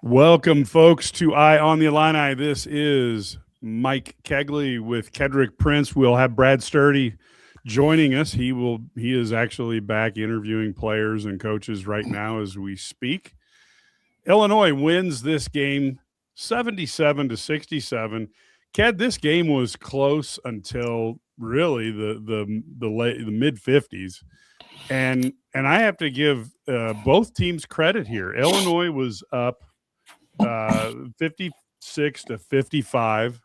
Welcome, folks, to Eye on the Illini. This is Mike Kegley with Kedrick Prince. We'll have Brad Sturdy joining us. He is actually back interviewing players and coaches right now as we speak. Illinois wins this game 77-67. Ked, this game was close until really the mid 50s. And I have to give both teams credit here. Illinois was up 56-55,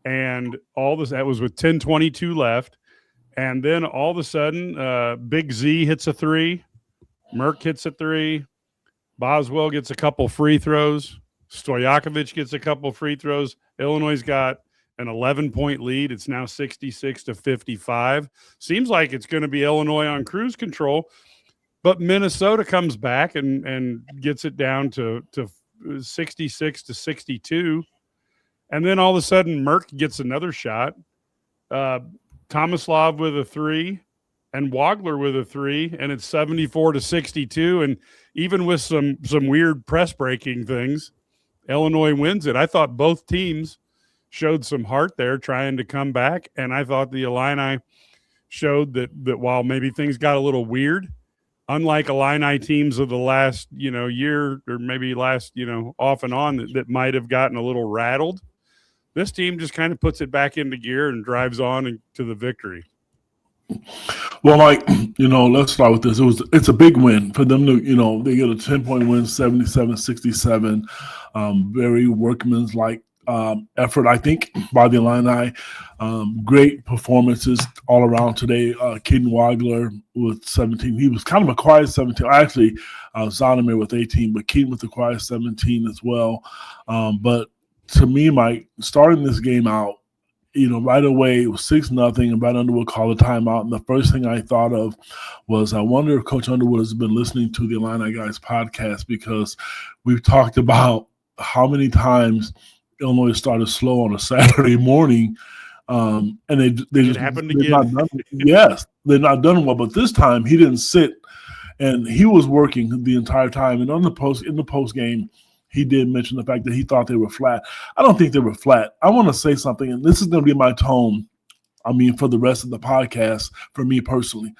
and all this that was with 10:22 left, and then all of a sudden, Big Z hits a three, Merck hits a three, Boswell gets a couple free throws, Stojakovic gets a couple free throws. Illinois got an 11-point lead. It's now 66-55. Seems like it's going to be Illinois on cruise control, but Minnesota comes back and gets it down to 66-62, and then all of a sudden Merck gets another shot. Tomislav with a three, and Wagler with a three, and it's 74-62. And even with some weird press breaking things, Illinois wins it. I thought both teams showed some heart there, trying to come back, and I thought the Illini showed that while maybe things got a little weird, unlike Illini teams of the last, year or maybe last, off and on that might have gotten a little rattled, this team just kind of puts it back into gear and drives on to the victory. Well, Mike, let's start with this. It's a big win for them to, they get a 10-point win, 77-67. Very workmanlike effort, I think, by the Illini. Great performances all around today. Keaton Wagler with 17. He was kind of a quiet 17. Actually, Zonomer with 18, but Keaton with the quiet 17 as well. But to me, Mike, starting this game out, right away it was 6-0, and Brad Underwood called a timeout. And the first thing I thought of was, I wonder if Coach Underwood has been listening to the Illini Guys podcast, because we've talked about how many times Illinois started slow on a Saturday morning, and they just happened again. Yes, they're not done well. But this time he didn't sit, and he was working the entire time. And in the post game, he did mention the fact that he thought they were flat. I don't think they were flat. I want to say something, and this is going to be my tone. For the rest of the podcast, for me personally,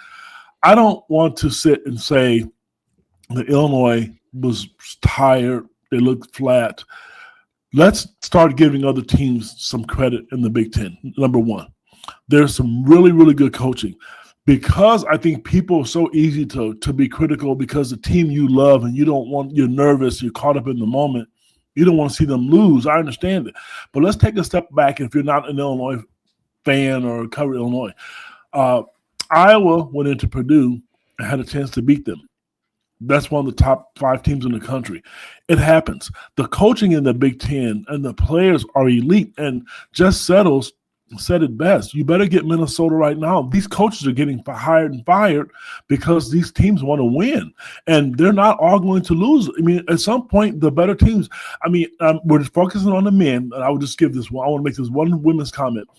I don't want to sit and say that Illinois was tired. They looked flat. Let's start giving other teams some credit in the Big Ten. Number one, there's some really, really good coaching, because I think people are so easy to be critical because the team you love and you're nervous, you're caught up in the moment. You don't want to see them lose. I understand it. But let's take a step back if you're not an Illinois fan or cover Illinois. Iowa went into Purdue and had a chance to beat them. That's one of the top 5 teams in the country. It happens. The coaching in the Big Ten and the players are elite. And Jess Settles said it best. You better get Minnesota right now. These coaches are getting hired and fired because these teams want to win. And they're not all going to lose. At some point, the better teams, we're focusing on the men. And I would just give this one. I want to make this one women's comment.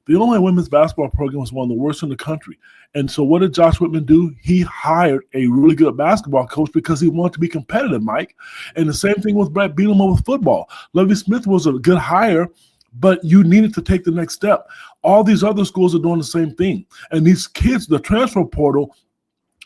The Illinois women's basketball program was one of the worst in the country. And so what did Josh Whitman do? He hired a really good basketball coach because he wanted to be competitive, Mike. And the same thing with Brett Bielema with football. Lovie Smith was a good hire, but you needed to take the next step. All these other schools are doing the same thing. And these kids, the transfer portal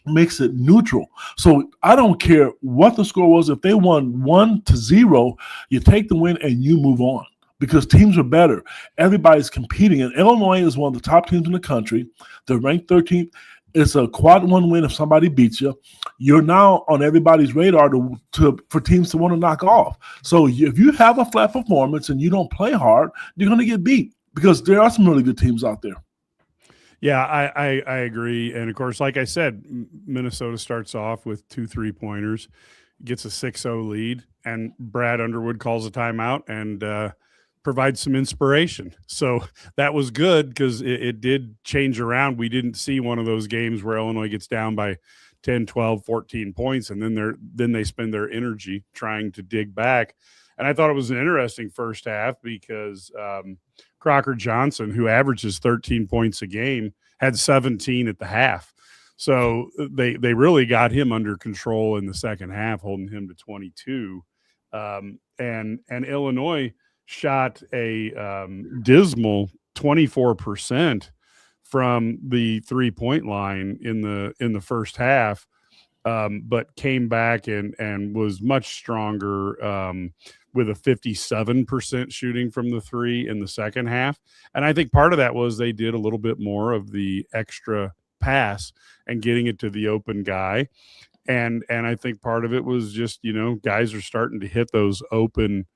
makes it neutral. So I don't care what the score was. If they won 1-0, you take the win and you move on, because teams are better. Everybody's competing. And Illinois is one of the top teams in the country. They're ranked 13th. It's a quad one win if somebody beats you. You're now on everybody's radar for teams to want to knock off. So if you have a flat performance and you don't play hard, you're going to get beat, because there are some really good teams out there. Yeah, I agree. And, of course, like I said, Minnesota starts off with 2 3-pointers, gets a 6-0 lead, and Brad Underwood calls a timeout and provides some inspiration. So that was good, because it did change around. We didn't see one of those games where Illinois gets down by 10, 12, 14 points, and then they spend their energy trying to dig back. And I thought it was an interesting first half because Crocker Johnson, who averages 13 points a game, had 17 at the half. So they really got him under control in the second half, holding him to 22. And Illinois shot a dismal 24% from the 3-point line in the first half, but came back and was much stronger with a 57% shooting from the three in the second half. And I think part of that was they did a little bit more of the extra pass and getting it to the open guy. And I think part of it was just, guys are starting to hit those open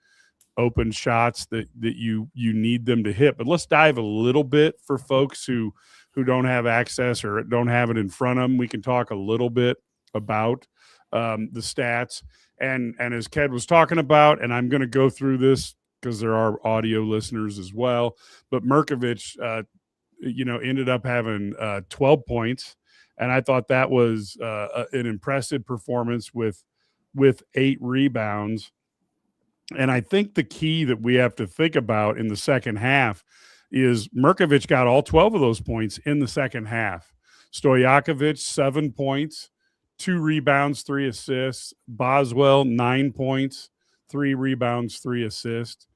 shots that you need them to hit. But let's dive a little bit for folks who don't have access or don't have it in front of them. We can talk a little bit about the stats. And as Ked was talking about, and I'm going to go through this because there are audio listeners as well, but Merkovich, ended up having 12 points. And I thought that was an impressive performance with 8 rebounds. And I think the key that we have to think about in the second half is Merkovich got all 12 of those points in the second half. Stojakovic, 7 points, 2 rebounds, 3 assists. Boswell, 9 points, 3 rebounds, 3 assists.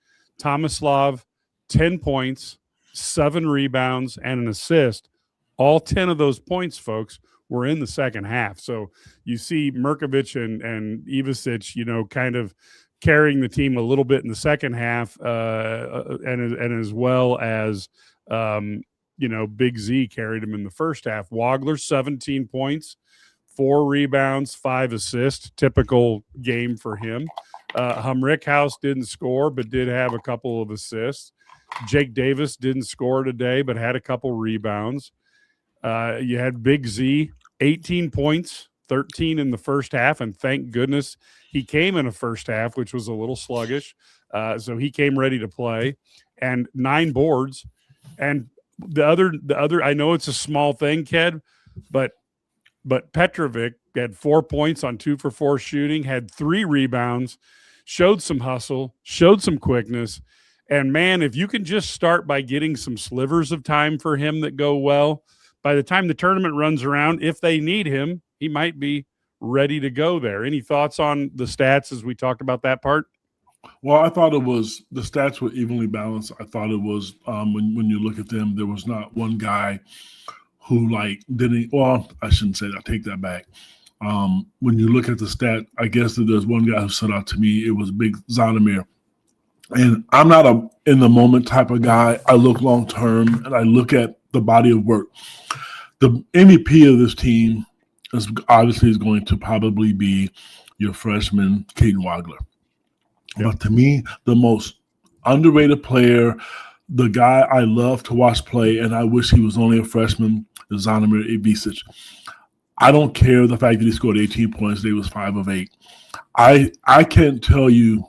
Tomislav, 10 points, 7 rebounds, and an assist. All 10 of those points, folks, were in the second half. So you see Merkovich and Ivasic, kind of carrying the team a little bit in the second half, and as well as, Big Z carried him in the first half. Wagler, 17 points, 4 rebounds, 5 assists, typical game for him. Humrickhouse didn't score, but did have a couple of assists. Jake Davis didn't score today, but had a couple rebounds. You had Big Z, 18 points, 13 in the first half, and thank goodness he came in a first half, which was a little sluggish. So he came ready to play, and 9 boards. And the other, I know it's a small thing, Ked, but Petrovic had 4 points on 2 for 4 shooting, had 3 rebounds, showed some hustle, showed some quickness. And man, if you can just start by getting some slivers of time for him that go well, by the time the tournament runs around, if they need him, he might be ready to go there. Any thoughts on the stats as we talked about that part? Well, I thought the stats were evenly balanced. I thought it was, when you look at them, there was not one guy who didn't, well, I shouldn't say that. I take that back. When you look at the stat, I guess that there's one guy who stood out to me. It was Big Zonomir. And I'm not a in the moment type of guy. I look long term and I look at the body of work. The MVP of this team is going to probably be your freshman, Caden Wagler. Yep. But to me, the most underrated player, the guy I love to watch play, and I wish he was only a freshman, is Zonomir Ivasic. I don't care the fact that he scored 18 points. He was 5 of 8. I can't tell you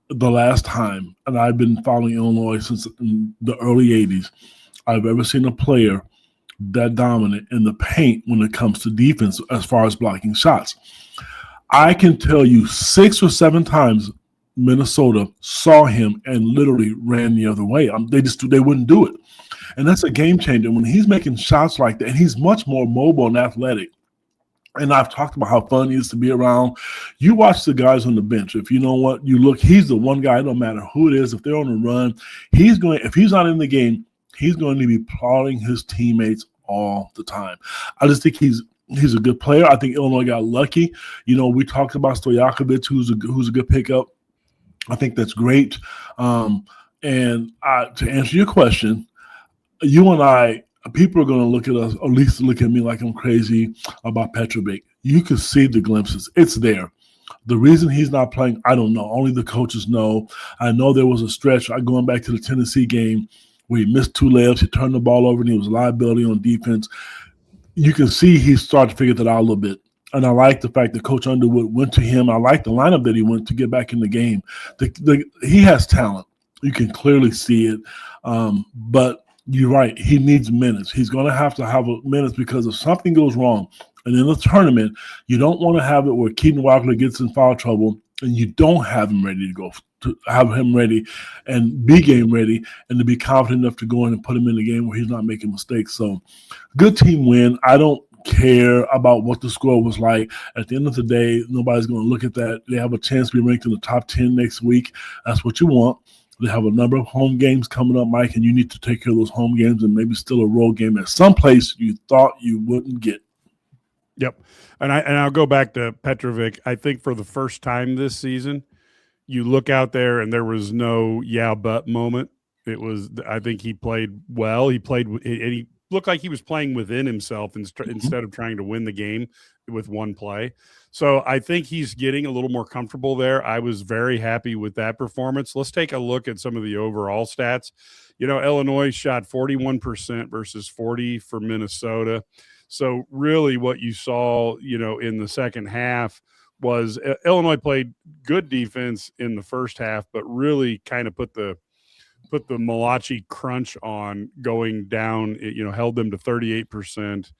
the last time, and I've been following Illinois since the early 80s, I've ever seen a player that dominant in the paint when it comes to defense as far as blocking shots. I can tell you 6 or 7 times Minnesota saw him and literally ran the other way. They wouldn't do it. And that's a game changer when he's making shots like that. And he's much more mobile and athletic. And I've talked about how fun he is to be around. You watch the guys on the bench. If you know what, you look, he's the one guy, no matter who it is, if they're on a run, if he's not in the game, he's going to be applauding his teammates all the time. I just think he's a good player. I think Illinois got lucky. We talked about Stojakovic, who's a good pickup. I think that's great. And to answer your question, you and I, people are going to look at us, or at least look at me like I'm crazy about Petrovic. You can see the glimpses. It's there. The reason he's not playing, I don't know. Only the coaches know. I know there was a stretch, going back to the Tennessee game, where he missed 2 layups, he turned the ball over, and he was a liability on defense. You can see he started to figure that out a little bit. And I like the fact that Coach Underwood went to him. I like the lineup that he went to get back in the game. He has talent. You can clearly see it. But you're right. He needs minutes. He's going to have minutes because if something goes wrong, and in the tournament, you don't want to have it where Keaton Wagler gets in foul trouble and you don't have him ready to go, to have him ready and be game ready and to be confident enough to go in and put him in the game where he's not making mistakes. So good team win. I don't care about what the score was like. At the end of the day, nobody's going to look at that. They have a chance to be ranked in the top 10 next week. That's what you want. They have a number of home games coming up, Mike, and you need to take care of those home games and maybe still a road game at some place you thought you wouldn't get. Yep. And I'll go back to Petrovic. I think for the first time this season, you look out there and there was no yeah but moment. I think he played well. He looked like he was playing within himself instead of trying to win the game with one play. So I think he's getting a little more comfortable there. I was very happy with that performance. Let's take a look at some of the overall stats. Illinois shot 41% versus 40% for Minnesota. So really what you saw, in the second half was Illinois played good defense in the first half, but really kind of put the Malachi crunch on going down, held them to 38%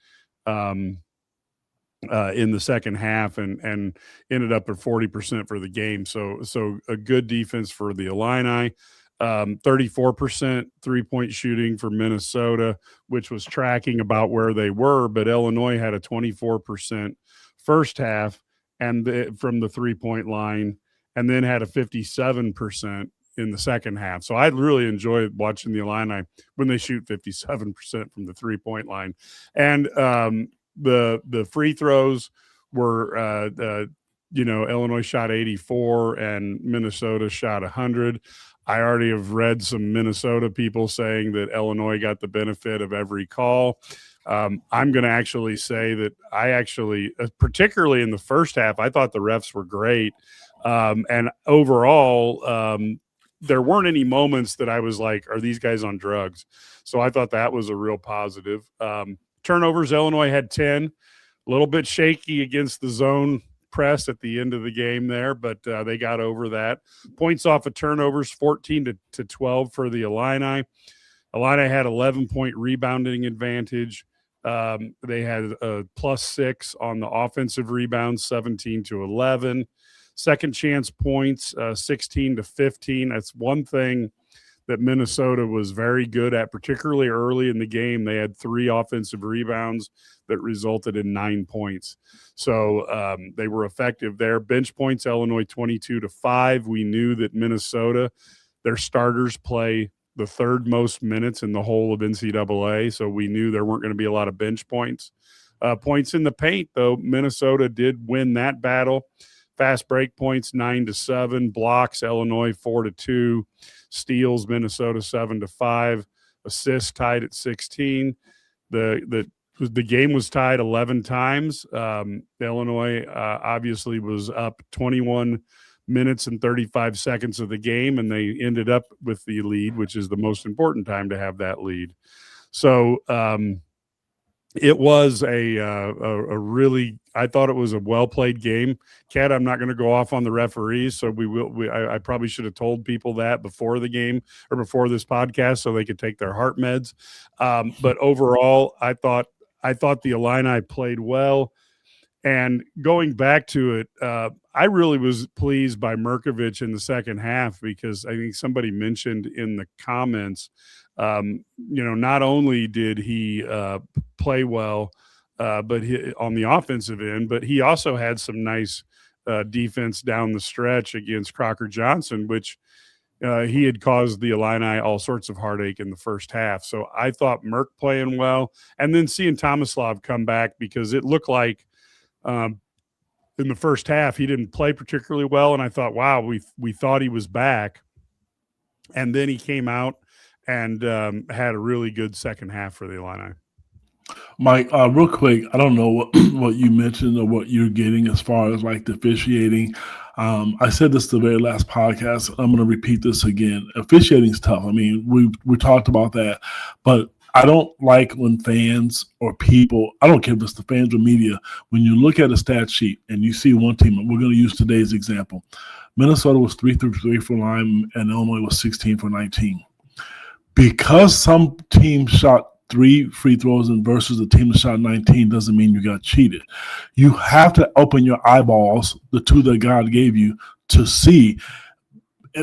in the second half and ended up at 40% for the game. So a good defense for the Illini. 34% three-point shooting for Minnesota, which was tracking about where they were, but Illinois had a 24% first half and from the three-point line, and then had a 57% in the second half. So I really enjoyed watching the Illini when they shoot 57% from the three-point line. And the free throws were, Illinois shot 84 and Minnesota shot 100. I already have read some Minnesota people saying that Illinois got the benefit of every call. I'm going to actually say that particularly in the first half, I thought the refs were great. And overall, there weren't any moments that I was like, are these guys on drugs? So I thought that was a real positive. Turnovers, Illinois had 10, a little bit shaky against the zone press at the end of the game there, but they got over that. Points off of turnovers, 14 to 12 for the Illini. Illini had 11-point rebounding advantage. They had a +6 on the offensive rebounds, 17 to 11. Second chance points, 16 to 15. That's one thing that Minnesota was very good at, particularly early in the game. They had 3 offensive rebounds that resulted in 9 points. So they were effective there. Bench points, Illinois 22 to 5. We knew that Minnesota, their starters play the third most minutes in the whole of NCAA. So we knew there weren't going to be a lot of bench points. Points in the paint, though, Minnesota did win that battle. Fast break points 9 to 7. Blocks, Illinois 4 to 2. Steals, Minnesota 7 to 5. Assists tied at 16. The game was tied 11 times. Illinois obviously was up 21 minutes and 35 seconds of the game, and they ended up with the lead, which is the most important time to have that lead. So it was a really, I thought it was a well-played game. Ked, I'm not going to go off on the referees, so I probably should have told people that before the game or before this podcast so they could take their heart meds. But overall, I thought the Illini played well. And going back to it, I really was pleased by Mirkovic in the second half because I think somebody mentioned in the comments, not only did he play well, but on the offensive end, but he also had some nice defense down the stretch against Crocker Johnson, which he had caused the Illini all sorts of heartache in the first half. So I thought Merck playing well, and then seeing Tomislav come back because it looked like in the first half he didn't play particularly well, and I thought, wow, we thought he was back, and then he came out and had a really good second half for the Illini. Mike, real quick, I don't know what you mentioned or what you're getting as far as like the officiating. I said this the very last podcast. I'm going to repeat this again. Officiating is tough. I mean, we talked about that, but I don't like when fans or people, I don't care if it's the fans or media, when you look at a stat sheet and you see one team, and we're going to use today's example. Minnesota was 3-3 for line and Illinois was 16 for 19. Because some teams shot 3 free throws and versus a team that shot 19 doesn't mean you got cheated. You have to open your eyeballs, the two that God gave you, to see.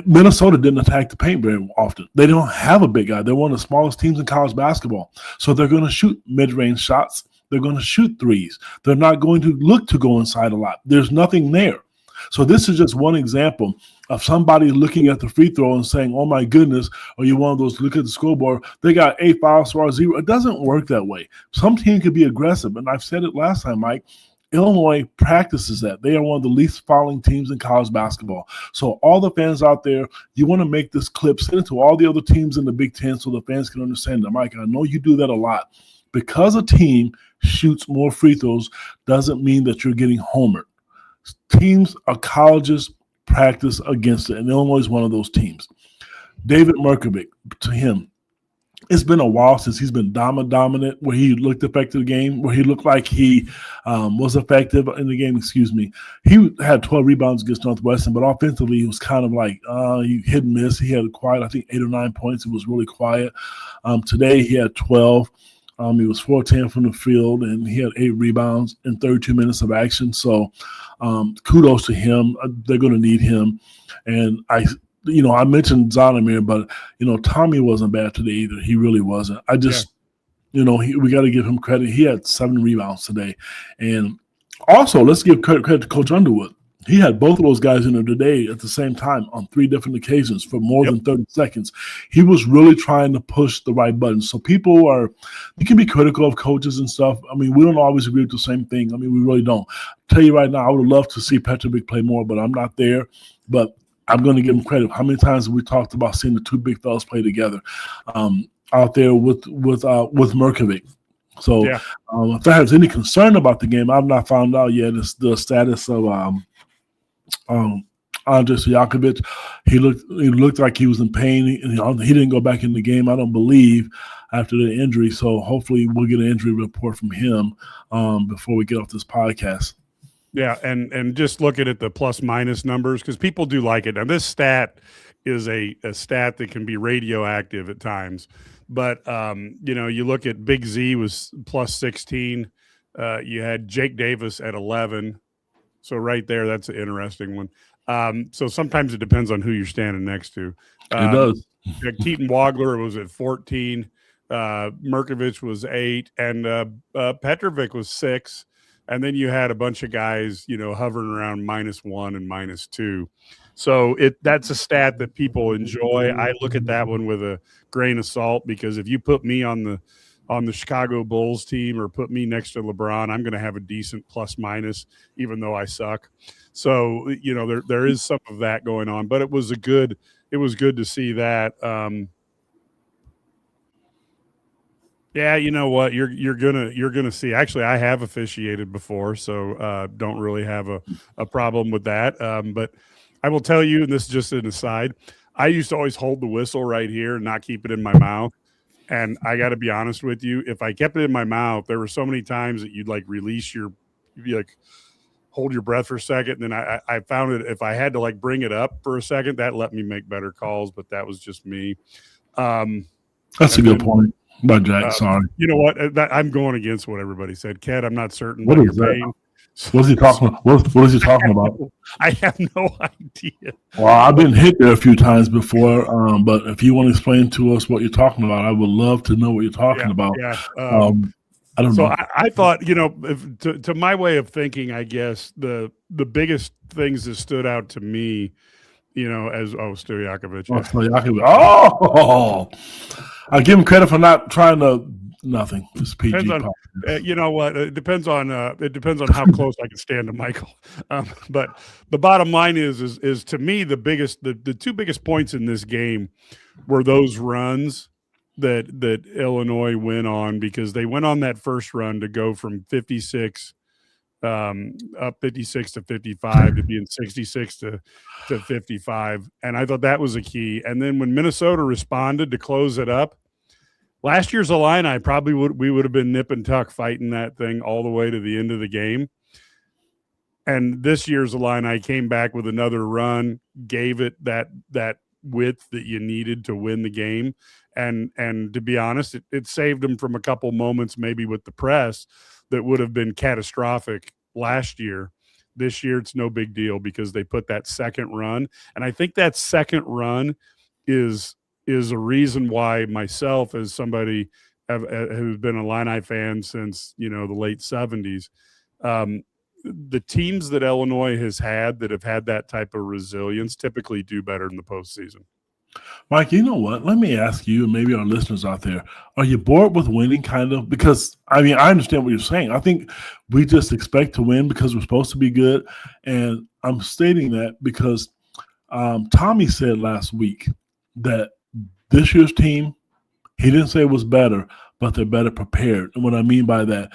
Minnesota didn't attack the paint very often. They don't have a big guy. They're one of the smallest teams in college basketball. So they're going to shoot mid-range shots. They're going to shoot threes. They're not going to look to go inside a lot. There's nothing there. So this is just one example of somebody looking at the free throw and saying, oh, my goodness, or you're one of those, look at the scoreboard, they got 8 fouls for 0. It doesn't work that way. Some team can be aggressive, and I've said it last time, Mike. Illinois practices that. They are one of the least fouling teams in college basketball. So all the fans out there, you want to make this clip, send it to all the other teams in the Big Ten so the fans can understand that. Mike, I know you do that a lot. Because a team shoots more free throws doesn't mean that you're getting homered. Teams or colleges practice against it, and Illinois is one of those teams. David Merkovic, to him, it's been a while since he's been dominant, where he looked effective in the game, where he looked like he was effective in the game. He had 12 rebounds against Northwestern, but offensively he was kind of like he hit and miss. He had a quiet, I think, 8 or 9 points. It was really quiet. Today he had 12. He was 4-10 from the field, and he had 8 rebounds in 32 minutes of action. So kudos to him. They're going to need him. And I mentioned Zonomir, but, Tommy wasn't bad today either. He really wasn't. We got to give him credit. He had 7 rebounds today. And also, let's give credit to Coach Underwood. He had both of those guys in there today at the same time on 3 different occasions for more than 30 seconds. He was really trying to push the right buttons. So you can be critical of coaches and stuff. I mean, we don't always agree with the same thing. I mean, we really don't. I'll tell you right now, I would love to see Petrovic play more, but I'm not there. But I'm going to give him credit. How many times have we talked about seeing the 2 big fellas play together out there with Merkovic? So if there's any concern about the game, I've not found out yet is the status of Andrej Stojakovic. He looked like he was in pain. He didn't go back in the game, I don't believe, after the injury. So hopefully we'll get an injury report from him before we get off this podcast. Yeah, and just looking at the plus-minus numbers, because people do like it. Now, this stat is a stat that can be radioactive at times. But, you look at Big Z was plus 16. You had Jake Davis at 11. So right there, that's an interesting one. So sometimes it depends on who you're standing next to. It does. Keaton Wagler was at 14. Merkovic was 8. And Petrovic was 6. And then you had a bunch of guys, hovering around -1 and -2. So that's a stat that people enjoy. I look at that one with a grain of salt, because if you put me on the Chicago Bulls team or put me next to LeBron, I'm going to have a decent plus-minus, even though I suck. So, there is some of that going on, but it was good to see that. Yeah, you know what? You're gonna see. Actually, I have officiated before, so don't really have a problem with that. But I will tell you, and this is just an aside, I used to always hold the whistle right here and not keep it in my mouth. And I got to be honest with you, if I kept it in my mouth, there were so many times that you'd release you'd hold your breath for a second. And then I found that if I had to bring it up for a second, that let me make better calls. But that was just me. That's a good point. By Jack, sorry. You know what? I'm going against what everybody said. Ked, I'm not certain what is that? What is he talking about? What is he talking about? I have no idea. Well, I've been hit there a few times before, but if you want to explain to us what you're talking about, I would love to know what you're talking about. Yeah. I don't know. I thought, to my way of thinking, I guess the biggest things that stood out to me, as Stojakovic. Stojakovic. Oh, I give him credit for not trying to nothing. Just PG. Depends on, you know what? It depends on how close I can stand to Michael. But the bottom line is to me the 2 biggest points in this game were those runs that Illinois went on, because they went on that first run to go from 56 up 56 to 55 to being 66 to 55, and I thought that was a key. And then when Minnesota responded to close it up, last year's Illini we would have been nip and tuck fighting that thing all the way to the end of the game. And this year's Illini came back with another run, gave it that width that you needed to win the game. And to be honest, it saved them from a couple moments maybe with the press that would have been catastrophic last year. This year, it's no big deal because they put that second run. And I think that second run is a reason why myself, as somebody who's been a Illini fan since, the late 70s. The teams that Illinois has had that have had that type of resilience typically do better in the postseason. Mike, you know what? Let me ask you, and maybe our listeners out there, are you bored with winning kind of? Because, I understand what you're saying. I think we just expect to win because we're supposed to be good. And I'm stating that because Tommy said last week that this year's team, he didn't say it was better, but they're better prepared. And what I mean by that,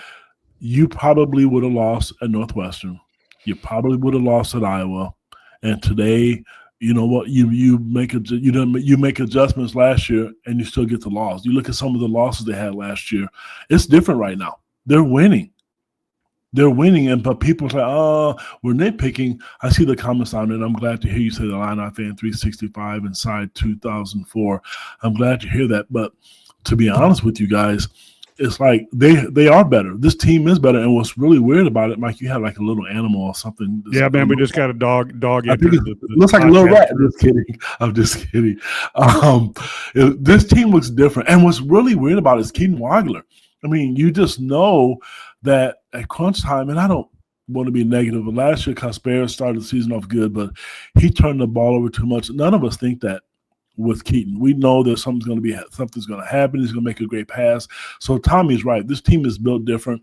you probably would have lost at Northwestern. You probably would have lost at Iowa. And today, you know what? You make adjustments last year, and you still get the loss. You look at some of the losses they had last year. It's different right now. They're winning. But people say, "Oh, we're nitpicking." I see the comments on it. I'm glad to hear you say the Illini fan 365 inside 2004. I'm glad to hear that. But to be honest with you guys, it's like they are better. This team is better. And what's really weird about it, Mike, you have like a little animal or something. Yeah, man, we just got a dog. I think it looks like a little rat. I'm just kidding. This team looks different. And what's really weird about it is Keaton Wagler. You just know that at crunch time, and I don't want to be negative, but last year Casper started the season off good, but he turned the ball over too much. None of us think that with Keaton. We know that something's going to happen. He's going to make a great pass. So Tommy's right. This team is built different.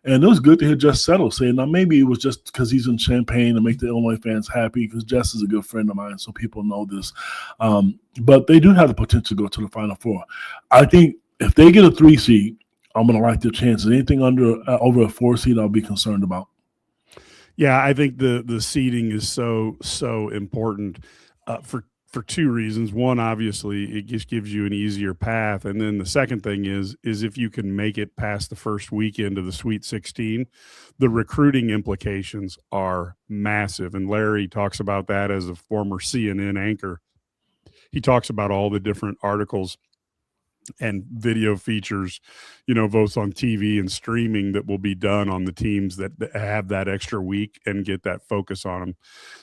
And it was good to hear Jess Settle say, now maybe it was just because he's in Champaign to make the Illinois fans happy, because Jess is a good friend of mine, so people know this. But they do have the potential to go to the Final Four. I think if they get a 3 seed, I'm going to like their chances. Anything over a 4 seed, I'll be concerned about. Yeah, I think the seeding is so important for 2 reasons. One, obviously, it just gives you an easier path, and then the second thing is if you can make it past the first weekend of the Sweet 16, the recruiting implications are massive. And Larry talks about that as a former CNN anchor. He talks about all the different articles and video features, votes on TV and streaming that will be done on the teams that have that extra week and get that focus on them.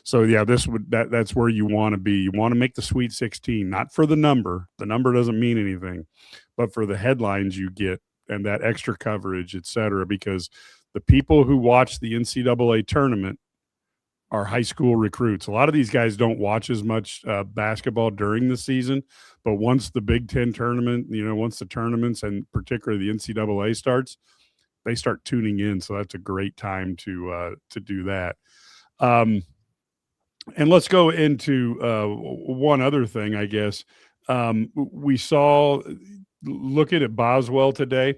So yeah, that's where you want to be. You want to make the Sweet 16, not for the number. The number doesn't mean anything, but for the headlines you get and that extra coverage, et cetera, because the people who watch the NCAA tournament are high school recruits. A lot of these guys don't watch as much basketball during the season, but once the Big Ten tournament, once the tournaments and particularly the NCAA starts, they start tuning in. So that's a great time to do that. And let's go into one other thing, I guess. We saw, looking at Boswell today,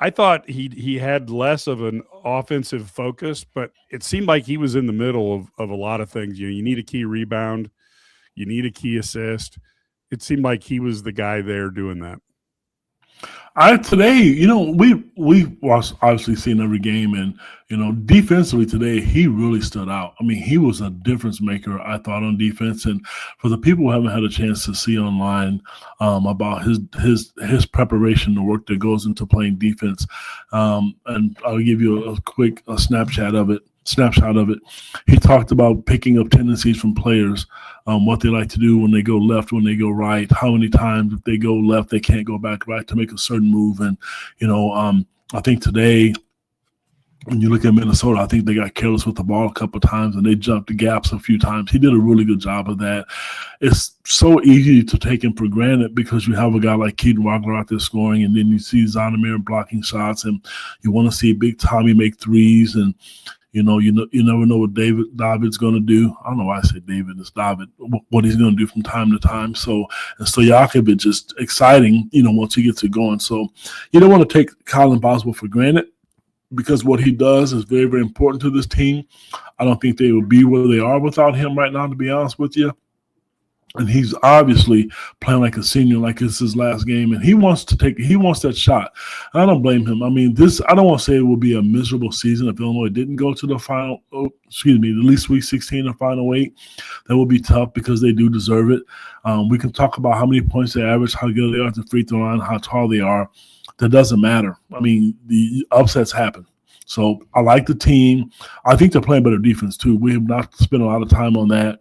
I thought he had less of an offensive focus, but it seemed like he was in the middle of a lot of things. You need a key rebound, you need a key assist. It seemed like he was the guy there doing that. Today, we watched, obviously seen every game, and defensively today he really stood out. He was a difference maker, I thought, on defense. And for the people who haven't had a chance to see online about his preparation, the work that goes into playing defense, and I'll give you a quick snapshot of it. He talked about picking up tendencies from players, what they like to do when they go left, when they go right, how many times if they go left they can't go back right to make a certain move. And I think today, when you look at Minnesota, I think they got careless with the ball a couple of times and they jumped the gaps a few times. He did a really good job of that. It's so easy to take him for granted because you have a guy like Keaton Wagler out there scoring, and then you see Zonomer blocking shots, and you want to see Big Tommy make threes, and you never know what David's going to do. I don't know why I say David. It's David. What he's going to do from time to time. So, and Stojakovic is just exciting, once he gets it going. So you don't want to take Colin Boswell for granted because what he does is very, very important to this team. I don't think they would be where they are without him right now, to be honest with you. And he's obviously playing like a senior, like it's his last game, and he wants that shot. I don't blame him. I don't want to say it will be a miserable season if Illinois didn't go to the at least Sweet 16 or Final 8. That will be tough because they do deserve it. We can talk about how many points they average, how good they are at the free throw line, how tall they are. That doesn't matter. The upsets happen. So I like the team. I think they're playing better defense too. We have not spent a lot of time on that.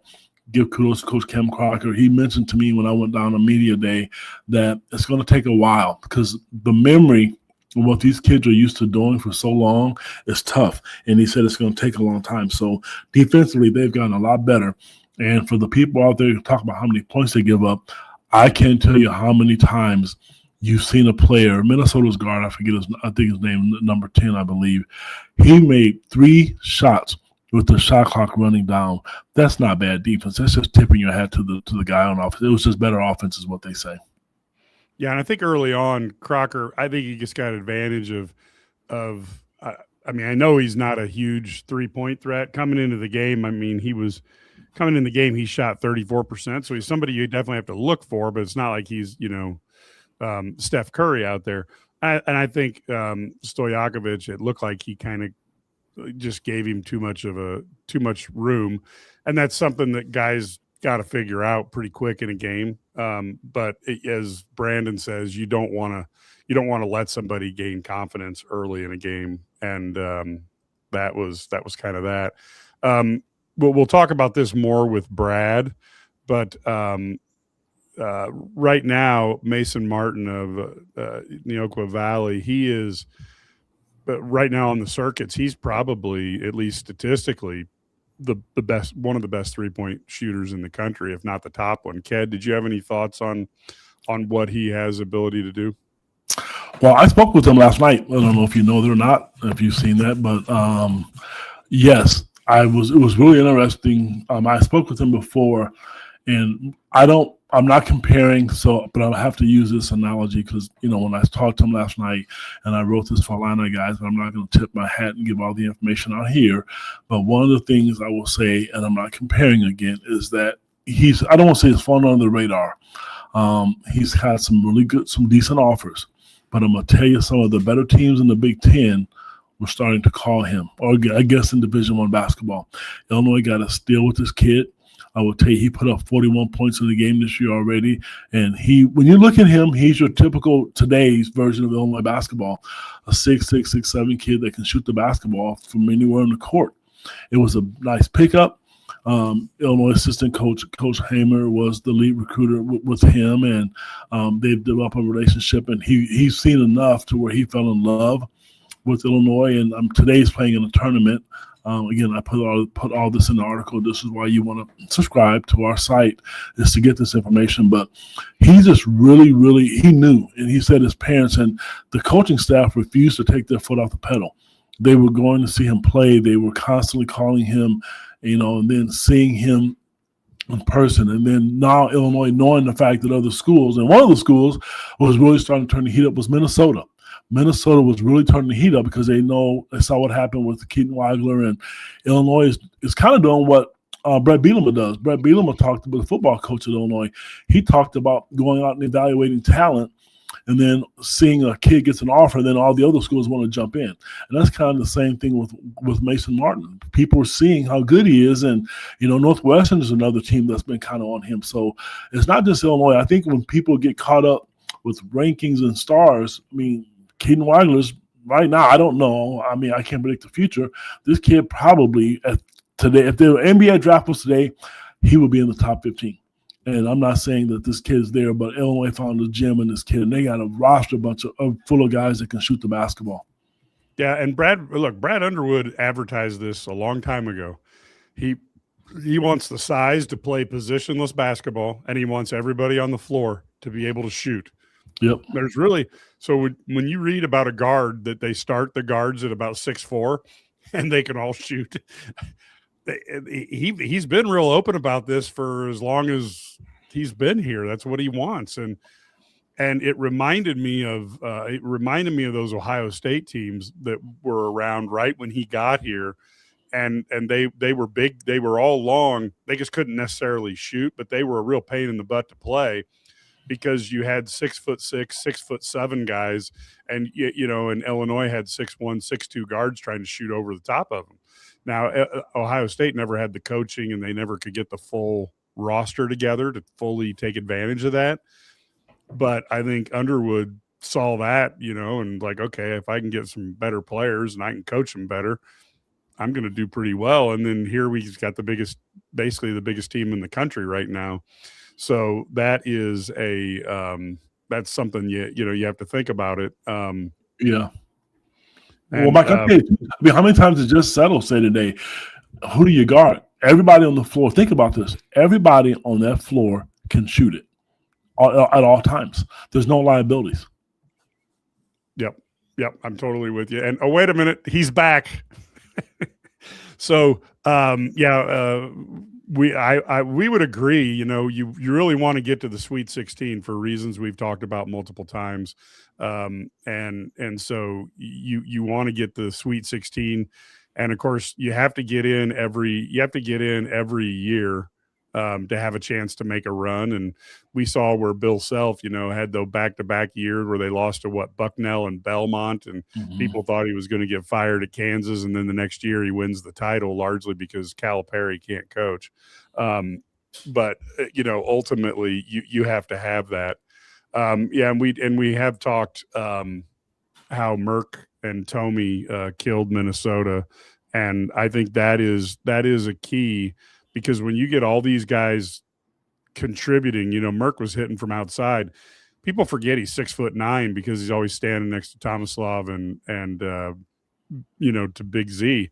give kudos to Coach Cam Crocker. He mentioned to me when I went down to media day that it's going to take a while because the memory of what these kids are used to doing for so long is tough. And he said it's going to take a long time. So defensively, they've gotten a lot better. And for the people out there who talk about how many points they give up, I can't tell you how many times you've seen a player, Minnesota's guard, I think his name, number 10, I believe. He made 3 shots with the shot clock running down. That's not bad defense. That's just tipping your hat to the guy on offense. It was just better offense is what they say. Yeah, and I think early on, Crocker, I think he just got advantage of I mean, I know he's not a huge 3-point threat. Coming into the game, I mean, he shot 34%. So he's somebody you definitely have to look for, but it's not like he's, Steph Curry out there. And I think Stojakovic, it looked like he kind of just gave him too much room, and that's something that guys got to figure out pretty quick in a game. But as Brandon says, you don't want to let somebody gain confidence early in a game, and that was kind of that. We'll talk about this more with Brad, but right now Mason Martin of Neoqua Valley, he is. But right now on the circuits, he's probably, at least statistically, the best, one of the best 3-point shooters in the country, if not the top one. Ked, did you have any thoughts on what he has ability to do? Well, I spoke with him last night. I don't know if you know that or not, if you've seen that, but yes, it was really interesting. I spoke with him before, and I'm not comparing, but I'll have to use this analogy because, when I talked to him last night and I wrote this for Illini guys, but I'm not going to tip my hat and give all the information out here. But one of the things I will say, and I'm not comparing again, is that I don't want to say he's fallen under the radar. He's had some decent offers, but I'm going to tell you some of the better teams in the Big Ten were starting to call him, or I guess in Division I basketball. Illinois got a steal with this kid. I will tell you, he put up 41 points in the game this year already. And when you look at him, he's your typical today's version of Illinois basketball, a 6'6", 6'7" kid that can shoot the basketball from anywhere on the court. It was a nice pickup. Illinois assistant coach Hamer was the lead recruiter with him, and they've developed a relationship. And he's seen enough to where he fell in love with Illinois. And today he's playing in a tournament. Again, I put all this in the article. This is why you want to subscribe to our site, is to get this information. But he just really, really, he knew. And he said his parents and the coaching staff refused to take their foot off the pedal. They were going to see him play. They were constantly calling him, and then seeing him in person. And then now Illinois, knowing the fact that other schools, and one of the schools was really starting to turn the heat up, was Minnesota. Minnesota was really turning the heat up because they saw what happened with Keaton Weigler, and Illinois is kind of doing what Brett Bielema does. Brett Bielema talked about the football coach at Illinois. He talked about going out and evaluating talent, and then seeing a kid gets an offer, and then all the other schools want to jump in. And that's kind of the same thing with Mason Martin. People are seeing how good he is, and Northwestern is another team that's been kind of on him. So it's not just Illinois. I think when people get caught up with rankings and stars, I mean, Keaton Weigler's right now, I don't know. I mean, I can't predict the future. This kid probably today, if the NBA draft was today, he would be in the top 15. And I'm not saying that this kid's there, but Illinois found a gem in this kid, and they got a roster full of guys that can shoot the basketball. Yeah, and Brad Underwood advertised this a long time ago. He wants the size to play positionless basketball, and he wants everybody on the floor to be able to shoot. Yep. There's really when you read about a guard that they start the guards at about 6'4", and they can all shoot. He's been real open about this for as long as he's been here. That's what he wants, and it reminded me of those Ohio State teams that were around right when he got here, and they were big. They were all long. They just couldn't necessarily shoot, but they were a real pain in the butt to play, because you had 6'6", 6'7" guys, and and Illinois had 6'1", 6'2" guards trying to shoot over the top of them. Now, Ohio State never had the coaching, and they never could get the full roster together to fully take advantage of that. But I think Underwood saw that, and like, okay, if I can get some better players and I can coach them better, I'm going to do pretty well. And then here we've got basically the biggest team in the country right now. So that is that's something you have to think about it. Yeah. Well, Mike, I mean, how many times did Just Settle say today, who do you guard? Everybody on the floor, think about this. Everybody on that floor can shoot it at all times. There's no liabilities. Yep. I'm totally with you. And wait a minute, he's back. So, we would agree, you really want to get to the Sweet 16 for reasons we've talked about multiple times. And so you want to get the Sweet 16. And of course you have to get in every year to have a chance to make a run. And we saw where Bill Self, had those back-to-back years where they lost to Bucknell and Belmont, and people thought he was going to get fired at Kansas. And then the next year he wins the title largely because Calipari can't coach. But ultimately you have to have that. And we have talked how Merck and Tomey killed Minnesota. And I think that is a key, because when you get all these guys contributing, Merck was hitting from outside. People forget he's 6'9" because he's always standing next to Tomislav and to Big Z.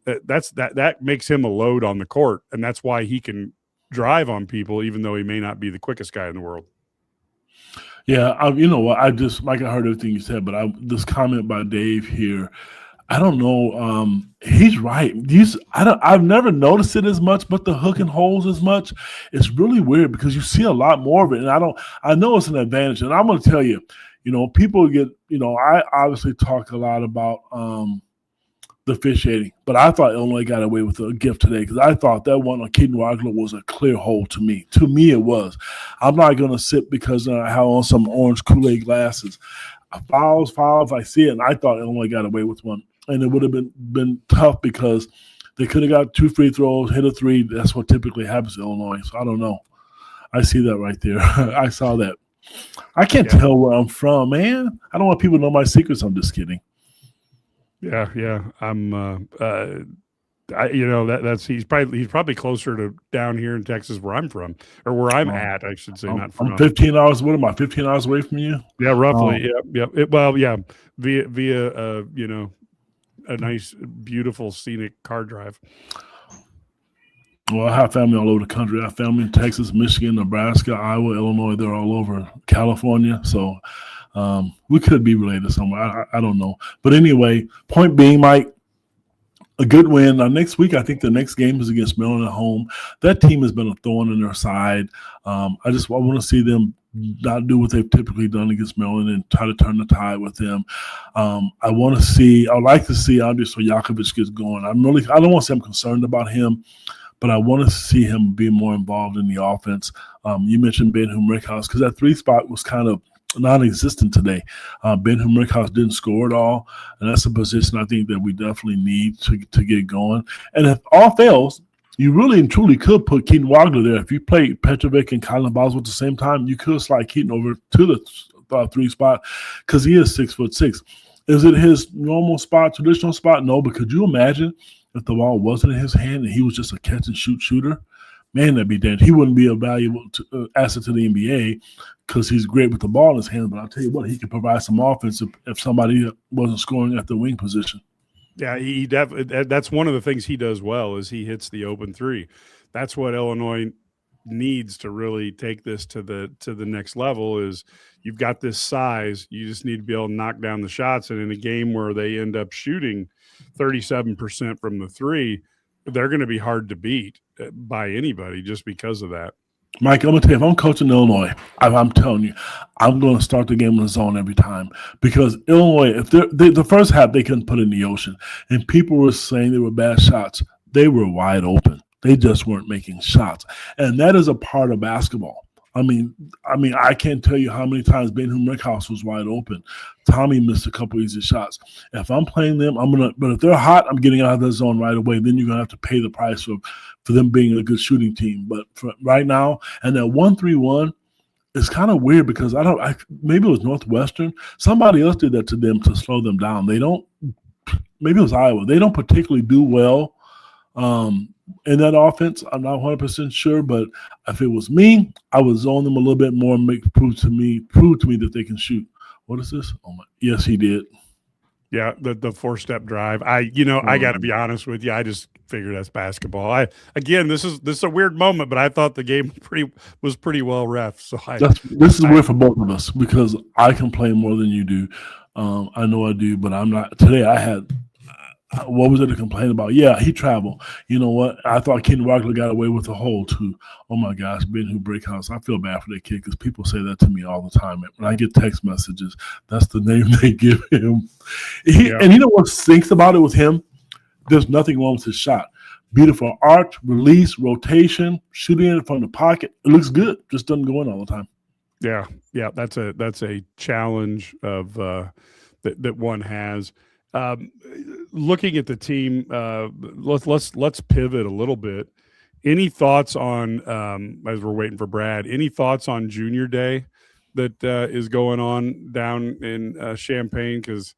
That makes him a load on the court, and that's why he can drive on people, even though he may not be the quickest guy in the world. Yeah, you know what? I heard everything you said, but this comment by Dave here, I don't know. He's right. I've never noticed it as much, but the hook and holes as much. It's really weird because you see a lot more of it, and I know it's an advantage. And I'm going to tell you, people get, I obviously talk a lot about the officiating, but I thought Illinois got away with a gift today because I thought that one on Keaton Wagler was a clear hole to me. To me, it was. I'm not going to sit because I have on some orange Kool-Aid glasses. Fouls, I see it, and I thought Illinois got away with one. And it would have been tough because they could have got 2 free throws, hit a 3. That's what typically happens to Illinois. So I don't know. I see that right there. I saw that. I can't tell where I'm from, man. I don't want people to know my secrets. I'm just kidding. Yeah. I'm. He's probably closer to down here in Texas where I'm from, or where I'm at, I should say, not from. I'm 15 hours. What am I? 15 hours away from you? Yeah, roughly. Yep. Via a nice, beautiful, scenic car drive. Well, I have family all over the country. I have family in Texas, Michigan, Nebraska, Iowa, Illinois. They're all over California. So we could be related somewhere. I don't know. But anyway, point being, Mike, a good win. Next week, I think the next game is against Maryland at home. That team has been a thorn in their side. I want to see them not do what they've typically done against Maryland and try to turn the tide with them. I'd like to see Andrej Stojakovic gets going. I don't want to say I'm concerned about him, but I want to see him be more involved in the offense. You mentioned Ben Humrickhouse because that 3 spot was kind of non-existent today. Ben Humrickhouse didn't score at all, and that's a position I think that we definitely need to get going. And if all fails, you really and truly could put Keaton Wagler there. If you play Petrovic and Colin Boswell at the same time, you could slide Keaton over to the 3 spot because he is 6'6". Is it his normal spot, traditional spot? No, but could you imagine if the ball wasn't in his hand and he was just a catch and shoot shooter? Man, that'd be dead. He wouldn't be a valuable asset to the NBA because he's great with the ball in his hand. But I'll tell you what, he could provide some offense if somebody wasn't scoring at the wing position. Yeah, he definitely. That's one of the things he does well is he hits the open 3. That's what Illinois needs to really take this to the next level. Is you've got this size, you just need to be able to knock down the shots. And in a game where they end up shooting 37% from the 3, they're going to be hard to beat by anybody just because of that. Mike, I'm going to tell you, if I'm coaching Illinois, I'm telling you, I'm going to start the game in the zone every time because Illinois, if the first half, they couldn't put it in the ocean, and people were saying they were bad shots. They were wide open. They just weren't making shots, and that is a part of basketball. I mean, I can't tell you how many times Ben Humrickhouse was wide open. Tommy missed a couple easy shots. If I'm playing them, but if they're hot, I'm getting out of the zone right away. Then you're gonna have to pay the price for them being a good shooting team. But for right now, and that 1-3-1 is kind of weird because maybe it was Northwestern. Somebody else did that to them to slow them down. They don't maybe it was Iowa. They don't particularly do well in that offense. I'm not 100% sure, but if it was me, I would zone them a little bit more and prove to me that they can shoot. What is this? Oh my! Yes, he did. Yeah, the 4-step drive. I got to be honest with you. I just figured that's basketball. This is a weird moment, but I thought the game was pretty well ref. So this is weird for both of us because I complain more than you do. I know I do, but I'm not. Today I had what was it to complain about? Yeah, he traveled. You know what? I thought Ken Rockler got away with a hole too. Oh my gosh, Ben Who Breakhouse. I feel bad for that kid because people say that to me all the time. When I get text messages, that's the name they give him. And you know what stinks about it with him? There's nothing wrong with his shot. Beautiful arch, release, rotation, shooting it from the pocket. It looks good. Just doesn't go in all the time. Yeah. That's a challenge of that one has. Looking at the team, let's pivot a little bit. Any thoughts on as we're waiting for Brad? Any thoughts on Junior Day that is going on down in Champaign? Because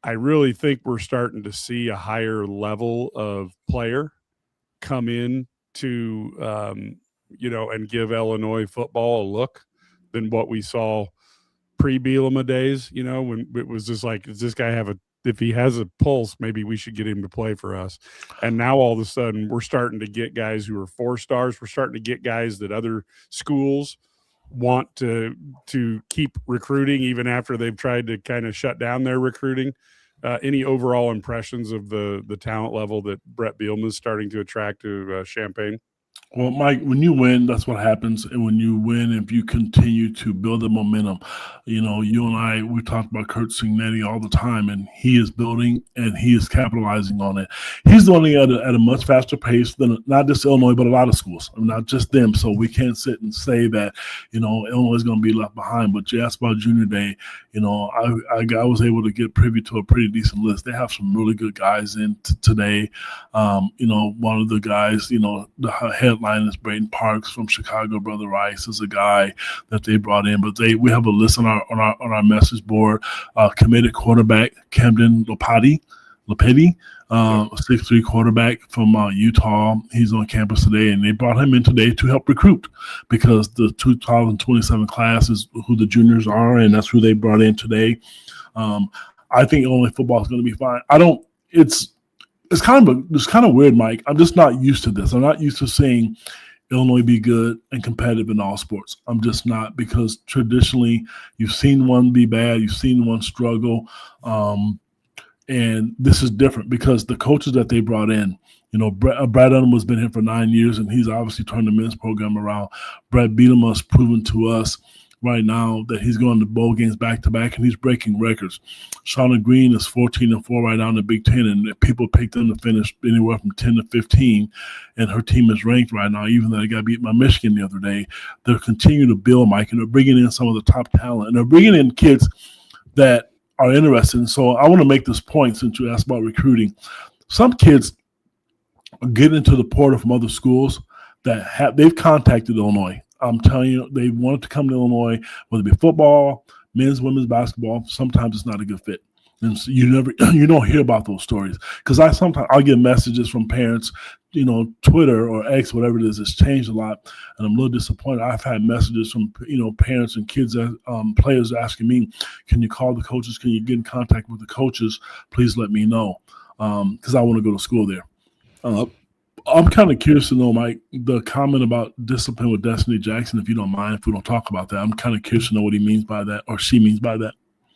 I really think we're starting to see a higher level of player come in to and give Illinois football a look than what we saw pre-Bielema days. When it was just like, does this guy if he has a pulse, maybe we should get him to play for us. And now all of a sudden we're starting to get guys who are 4 stars. We're starting to get guys that other schools want to keep recruiting even after they've tried to kind of shut down their recruiting. Any overall impressions of the talent level that Brett Bielema is starting to attract to Champaign? Well, Mike, when you win, that's what happens. And when you win, if you continue to build the momentum, you and I, we talk about Kurt Signetti all the time, and he is building and he is capitalizing on it. He's doing it at a much faster pace than not just Illinois, but a lot of schools, not just them. So we can't sit and say that, Illinois is going to be left behind. But you asked about Junior Day, I was able to get privy to a pretty decent list. They have some really good guys in today. One of the guys, the headline is Braden Parks from Chicago. Brother Rice is a guy that they brought in, but we have a list on our message board. Committed quarterback Camden Lopati, 6'3" quarterback from Utah. He's on campus today, and they brought him in today to help recruit because the 2027 class is who the juniors are, and that's who they brought in today. I think Illinois football is going to be fine. It's kind of weird, Mike. I'm just not used to this. I'm not used to seeing Illinois be good and competitive in all sports. I'm just not, because traditionally you've seen one be bad, you've seen one struggle, and this is different because the coaches that they brought in, Brad Unum has been here for 9 years, and he's obviously turned the men's program around. Brad Bielema has proven to us right now that he's going to bowl games back-to-back, and he's breaking records. Shauna Green is 14-4 right now in the Big Ten, and people picked them to finish anywhere from 10 to 15, and her team is ranked right now, even though they got beat by Michigan the other day. They're continuing to build, Mike, and they're bringing in some of the top talent, and they're bringing in kids that are interested. And so I want to make this point since you asked about recruiting. Some kids are getting into the portal from other schools that they've contacted Illinois. I'm telling you, they wanted to come to Illinois, whether it be football, men's, women's basketball. Sometimes it's not a good fit. And so you don't hear about those stories. Because I'll get messages from parents, Twitter or X, whatever it is, it's changed a lot. And I'm a little disappointed. I've had messages from, parents and kids, players asking me, can you call the coaches? Can you get in contact with the coaches? Please let me know. Because I want to go to school there. I'm kind of curious to know, Mike, the comment about discipline with Destiny Jackson, if you don't mind, if we don't talk about that. I'm kind of curious to know what he means by that, or she means by that.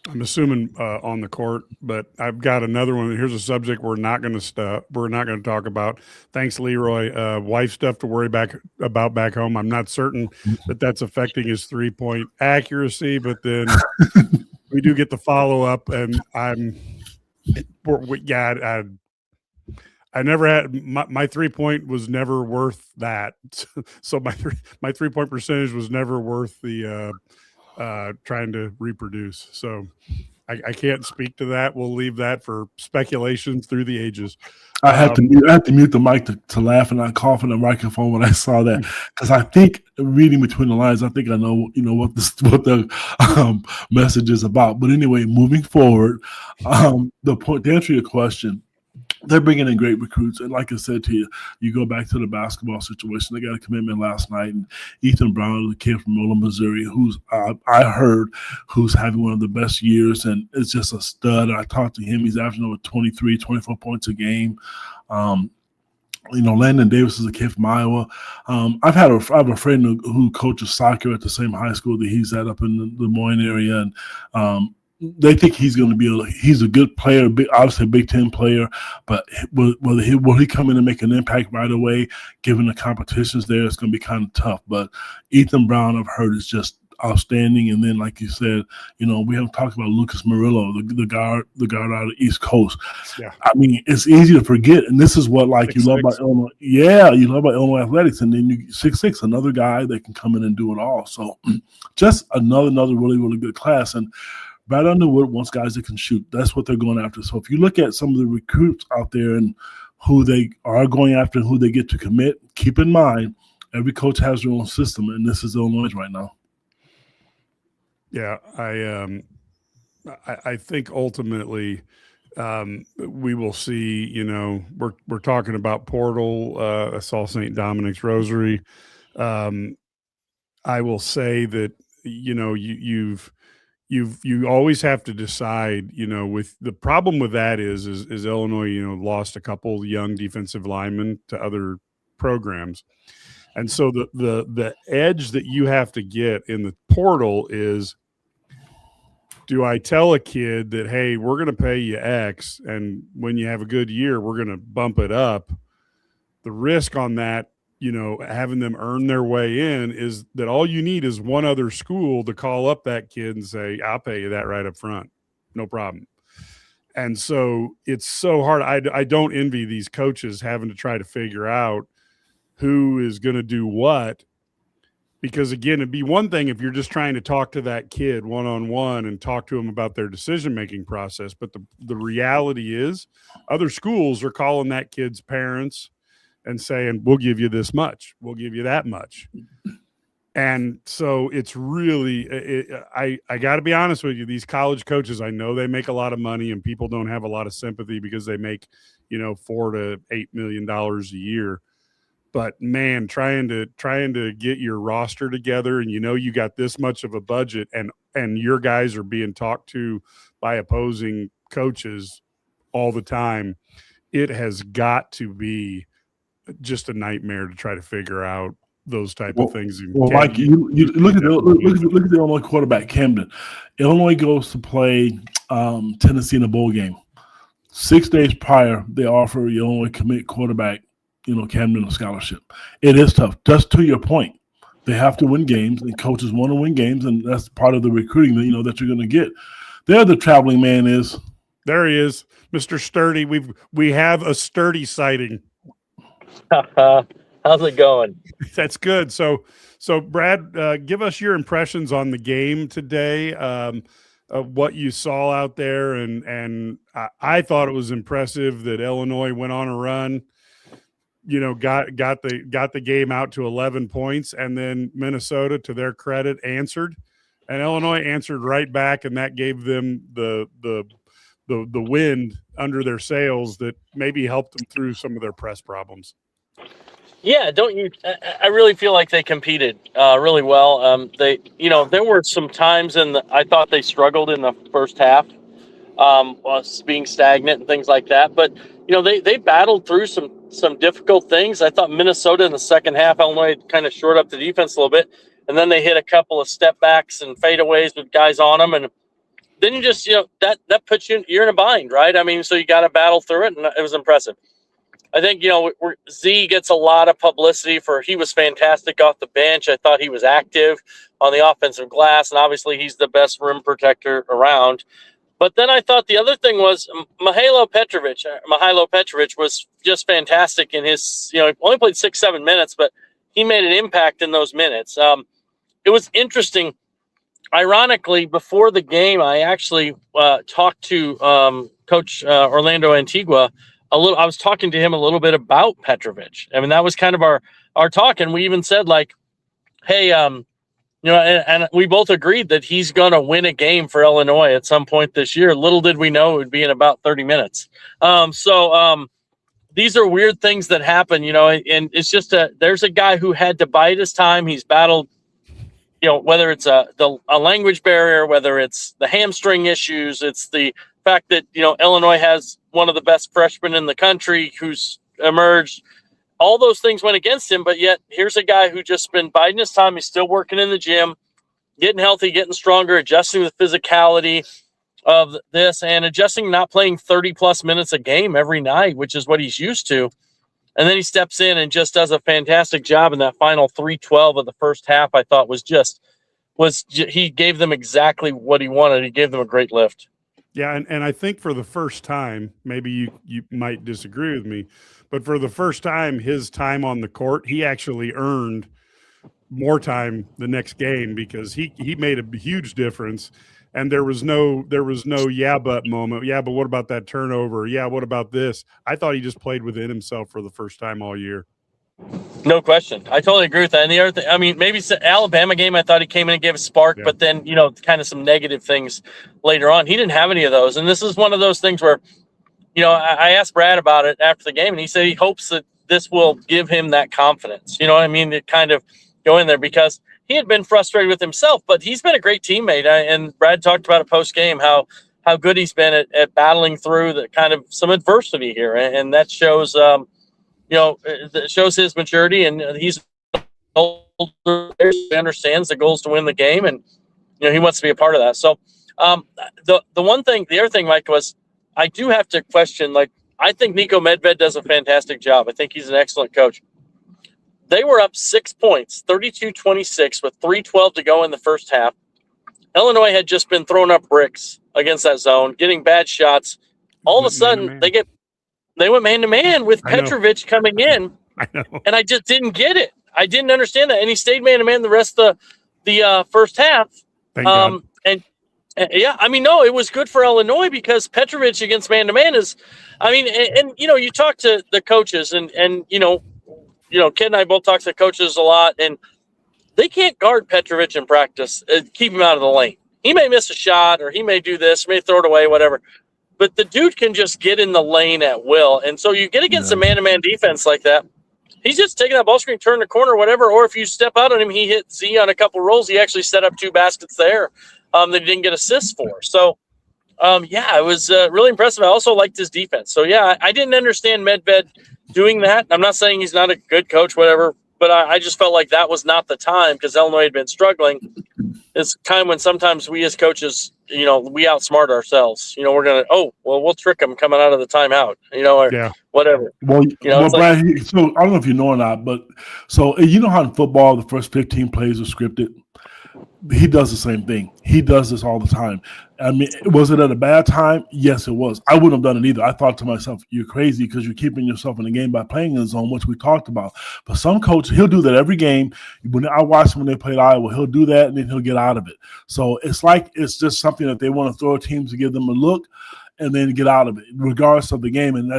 I'm assuming on the court, but I've got another one. Here's a subject we're not going to talk about. Thanks, Leroy. Wife stuff to worry about back home. I'm not certain that that's affecting his 3-point accuracy, but then we do get the follow up, and I never had my 3-point was never worth that. So my 3-point percentage was never worth the trying to reproduce. So I can't speak to that. We'll leave that for speculations through the ages. I had to mute the mic to laugh and not cough in the microphone when I saw that, because I think, reading between the lines, I think I know what the message is about. But anyway, moving forward, the point to answer your question, they're bringing in great recruits. And like I said to you, you go back to the basketball situation. They got a commitment last night. And Ethan Brown, the kid from Rolla, Missouri, who's I heard who's having one of the best years. And it's just a stud. I talked to him. He's averaging over 23, 24 points a game. Landon Davis is a kid from Iowa. I have a friend who coaches soccer at the same high school that he's at up in the Des Moines area. And they think he's going to be he's a good player, obviously a Big Ten player, but will he come in and make an impact right away? Given the competitions there, it's going to be kind of tough. But Ethan Brown, I've heard, is just outstanding. And then, like you said, we haven't talked about Lucas Murillo, the guard out of the East Coast. Yeah. I mean, it's easy to forget, and this is what you love about Illinois. Yeah, you love about Illinois athletics, and then you 6'6", another guy that can come in and do it all. So, just another really, really good class. And Brad Underwood wants guys that can shoot. That's what they're going after. So if you look at some of the recruits out there and who they are going after and who they get to commit, keep in mind every coach has their own system, and this is Illinois right now. Yeah, I think ultimately we will see. We're talking about portal. I saw St. Dominic's Rosary. I will say that you always have to decide, with the problem with that is Illinois, lost a couple young defensive linemen to other programs. And so the edge that you have to get in the portal is, do I tell a kid that, hey, we're going to pay you X, and when you have a good year, we're going to bump it up? The risk on that, having them earn their way in, is that all you need is one other school to call up that kid and say, I'll pay you that right up front. No problem. And so it's so hard. I don't envy these coaches having to try to figure out who is going to do what, because, again, it'd be one thing if you're just trying to talk to that kid one-on-one and talk to them about their decision-making process. But the reality is other schools are calling that kid's parents and saying, we'll give you this much, we'll give you that much. And so it's really I got to be honest with you, these college coaches, I know they make a lot of money and people don't have a lot of sympathy because they make, $4 to $8 million a year. But, man, trying to get your roster together and you got this much of a budget and your guys are being talked to by opposing coaches all the time, it has got to be just a nightmare to try to figure out those type of things. Well, Mike, you look at the Illinois quarterback, Camden. Illinois goes to play Tennessee in a bowl game. 6 days prior, they offer Illinois commit quarterback, Camden a scholarship. It is tough. Just to your point, they have to win games, and coaches want to win games, and that's part of the recruiting that that you're going to get. There, the traveling man is. There he is, Mr. Sturdy. We have a Sturdy sighting. How's it going? That's good. So Brad, give us your impressions on the game today, of what you saw out there, and I thought it was impressive that Illinois went on a run. Got the game out to 11 points, and then Minnesota, to their credit, answered, and Illinois answered right back, and that gave them the wind under their sails that maybe helped them through some of their press problems. Yeah, don't you? I really feel like they competed really well. There were some times I thought they struggled in the first half, being stagnant and things like that. But they battled through some difficult things. I thought Minnesota in the second half, Illinois kind of shored up the defense a little bit, and then they hit a couple of step backs and fadeaways with guys on them, and then you just that puts you're in a bind, right? I mean, so you got to battle through it, and it was impressive. I think, Z gets a lot of publicity he was fantastic off the bench. I thought he was active on the offensive glass, and obviously he's the best rim protector around. But then I thought the other thing was Mihailo Petrovic was just fantastic in his, only played 6-7 minutes, but he made an impact in those minutes. It was interesting. ironically, before the game, I actually talked to Coach Orlando Antigua a little. I was talking to him a little bit about Petrovic. I mean, that was kind of our talk, and we even said like, "Hey, and we both agreed that he's going to win a game for Illinois at some point this year. Little did we know it would be in about 30 minutes. These are weird things that happen, and it's just there's a guy who had to bide his time. He's battled, whether it's a language barrier, whether it's the hamstring issues, it's the fact that, Illinois has one of the best freshmen in the country who's emerged. All those things went against him, but yet here's a guy who just been biding his time. He's still working in the gym, getting healthy, getting stronger, adjusting the physicality of this and adjusting, not playing 30-plus minutes a game every night, which is what he's used to. And then he steps in and just does a fantastic job in that final 3:12 of the first half. I thought he gave them exactly what he wanted. He gave them a great lift. Yeah, and I think for the first time, maybe you might disagree with me, but for the first time, his time on the court, he actually earned more time the next game because he made a huge difference. And there was no yeah but moment. Yeah, but what about that turnover? Yeah, what about this? I thought he just played within himself for the first time all year. No question. I totally agree with that. And the other thing, I mean, maybe it's the Alabama game, I thought he came in and gave a spark, but then, kind of some negative things later on. He didn't have any of those. And this is one of those things where, I asked Brad about it after the game, and he said he hopes that this will give him that confidence. You know what I mean? To kind of go in there because he had been frustrated with himself, but he's been a great teammate. And Brad talked about it post-game, how good he's been at battling through the kind of some adversity here. And that shows, it shows his maturity, and he's older. He understands the goal is to win the game, and, he wants to be a part of that. So the other thing, Mike, was I do have to question, I think Nico Medved does a fantastic job. I think he's an excellent coach. They were up 6 points, 32-26, with 3:12 to go in the first half. Illinois had just been throwing up bricks against that zone, getting bad shots. All of a sudden, they went man-to-man with Petrovic coming in. I know. And I just didn't get it. I didn't understand that. And he stayed man-to-man the rest of the first half. Thank God. No, it was good for Illinois because Petrovic against man-to-man is, you talk to the coaches and Ked and I both talk to the coaches a lot, and they can't guard Petrovic in practice, keep him out of the lane. He may miss a shot or he may do this, may throw it away, whatever. But the dude can just get in the lane at will. And so you get against a man-to-man defense like that, he's just taking that ball screen, turn the corner, whatever. Or if you step out on him, he hit Z on a couple rolls. He actually set up 2 baskets there that he didn't get assists for. So, it was really impressive. I also liked his defense. So, I didn't understand Medved doing that. I'm not saying he's not a good coach, whatever, but I just felt like that was not the time because Illinois had been struggling. It's time when sometimes we as coaches, we outsmart ourselves. We're going to, we'll trick them coming out of the timeout, whatever. Well, Brad, so I don't know if you know or not, but so how in football the first 15 plays are scripted? He does the same thing. He does this all the time. I mean, was it at a bad time? Yes, it was. I wouldn't have done it either. I thought to myself, you're crazy because you're keeping yourself in the game by playing in the zone, which we talked about. But some coach, he'll do that every game. When I watched him when they played Iowa, he'll do that and then he'll get out of it. So it's just something that they want to throw at teams to give them a look and then get out of it, regardless of the game. And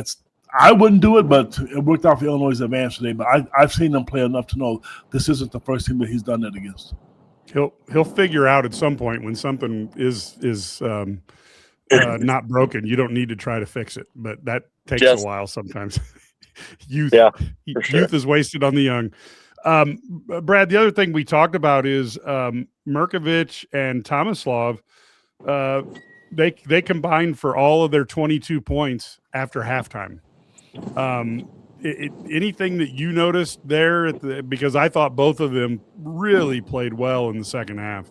I wouldn't do it, but it worked out for Illinois' advantage today. But I've seen them play enough to know this isn't the first team that he's done that against. He'll figure out at some point when something is not broken. You don't need to try to fix it, but that takes a while sometimes. Youth is wasted on the young. Brad, the other thing we talked about is Merkovich and Tomislav. They combined for all of their 22 points after halftime. Anything that you noticed there because I thought both of them really played well in the second half.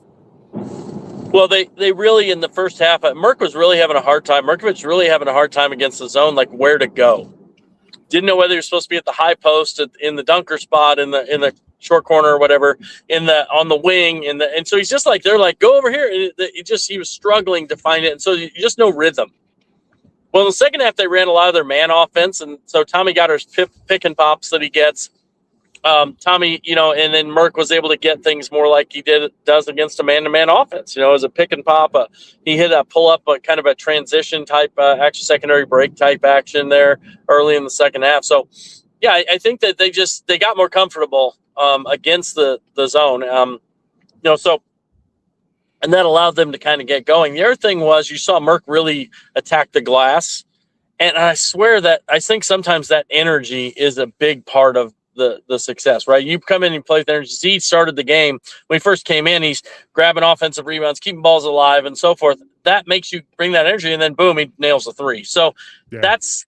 Well, they really in the first half, Merk was really having a hard time. Merkovich really having a hard time against the zone, like where to go. Didn't know whether you're supposed to be at the high post, in the dunker spot, in the short corner or whatever, on the wing, and so he's just like they're like go over here. He was struggling to find it, and so you just no rhythm. Well, in the second half, they ran a lot of their man offense, and so Tommy got his pick and pops that he gets. Tommy, and then Merck was able to get things more like he does against a man-to-man offense. As a pick and pop, he hit a pull up, kind of a transition type, action secondary break type action there early in the second half. So, yeah, I think that they got more comfortable against the zone. So. And that allowed them to kind of get going. The other thing was you saw Merck really attack the glass. And I swear that I think sometimes that energy is a big part of the success, right? You come in and play with energy. Z started the game. When he first came in, he's grabbing offensive rebounds, keeping balls alive, and so forth. That makes you bring that energy, and then boom, he nails a three. So that's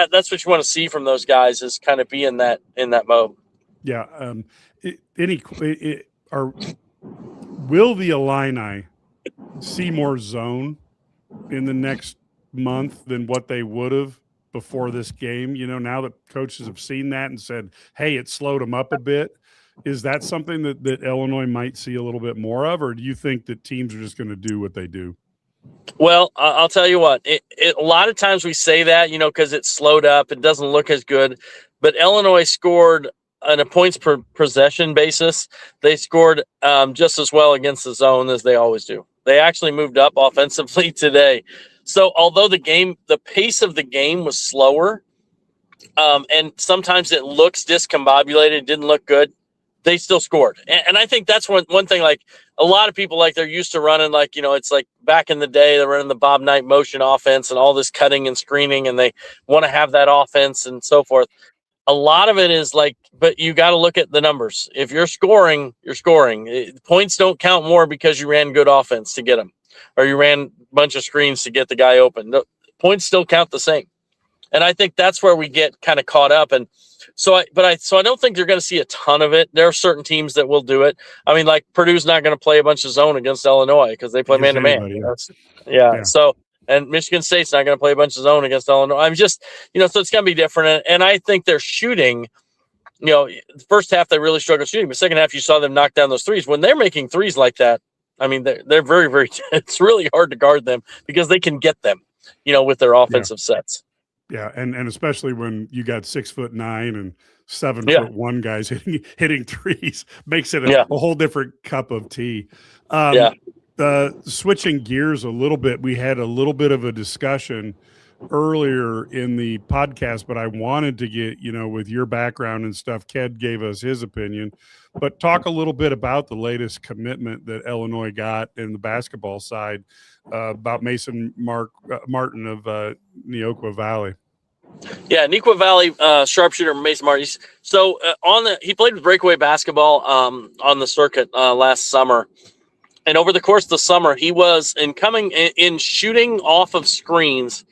what you want to see from those guys, is kind of be in that mode. Yeah. Will the Illini see more zone in the next month than what they would have before this game? Now that coaches have seen that and said, hey, it slowed them up a bit. Is that something that Illinois might see a little bit more of, or do you think that teams are just going to do what they do? Well, I'll tell you what, a lot of times we say that, because it slowed up. It doesn't look as good. But Illinois scored on a points per possession basis. They scored just as well against the zone as they always do. They actually moved up offensively today. So although the pace of the game was slower, and sometimes it looks discombobulated, it didn't look good, they still scored. And I think that's one thing, like a lot of people, like they're used to running, like, it's like back in the day, they're running the Bob Knight motion offense and all this cutting and screening, and they want to have that offense and so forth. A lot of it is like, but you got to look at the numbers. If you're scoring, you're scoring. Points don't count more because you ran good offense to get them, or you ran a bunch of screens to get the guy open. No, points still count the same. And I think that's where we get kind of caught up. And so I don't think you're going to see a ton of it. There are certain teams that will do it. I mean, like Purdue's not going to play a bunch of zone against Illinois because they play man to man. Yeah. So. And Michigan State's not going to play a bunch of zone against Illinois. I'm just, so it's going to be different. And I think they're shooting, the first half they really struggled shooting. But second half, you saw them knock down those threes. When they're making threes like that, I mean, they're very, very, it's really hard to guard them because they can get them, with their offensive sets. Yeah. And especially when you got 6'9" and 7'1" guys hitting threes, makes it a whole different cup of tea. Switching gears a little bit, we had a little bit of a discussion earlier in the podcast, but I wanted to get, with your background and stuff, Ked gave us his opinion, but talk a little bit about the latest commitment that Illinois got in the basketball side, about Mason Martin of Neoqua Valley. Yeah, Neoqua Valley sharpshooter Mason Martin. So he played with breakaway basketball on the circuit last summer. And over the course of the summer, he was in shooting off of screens.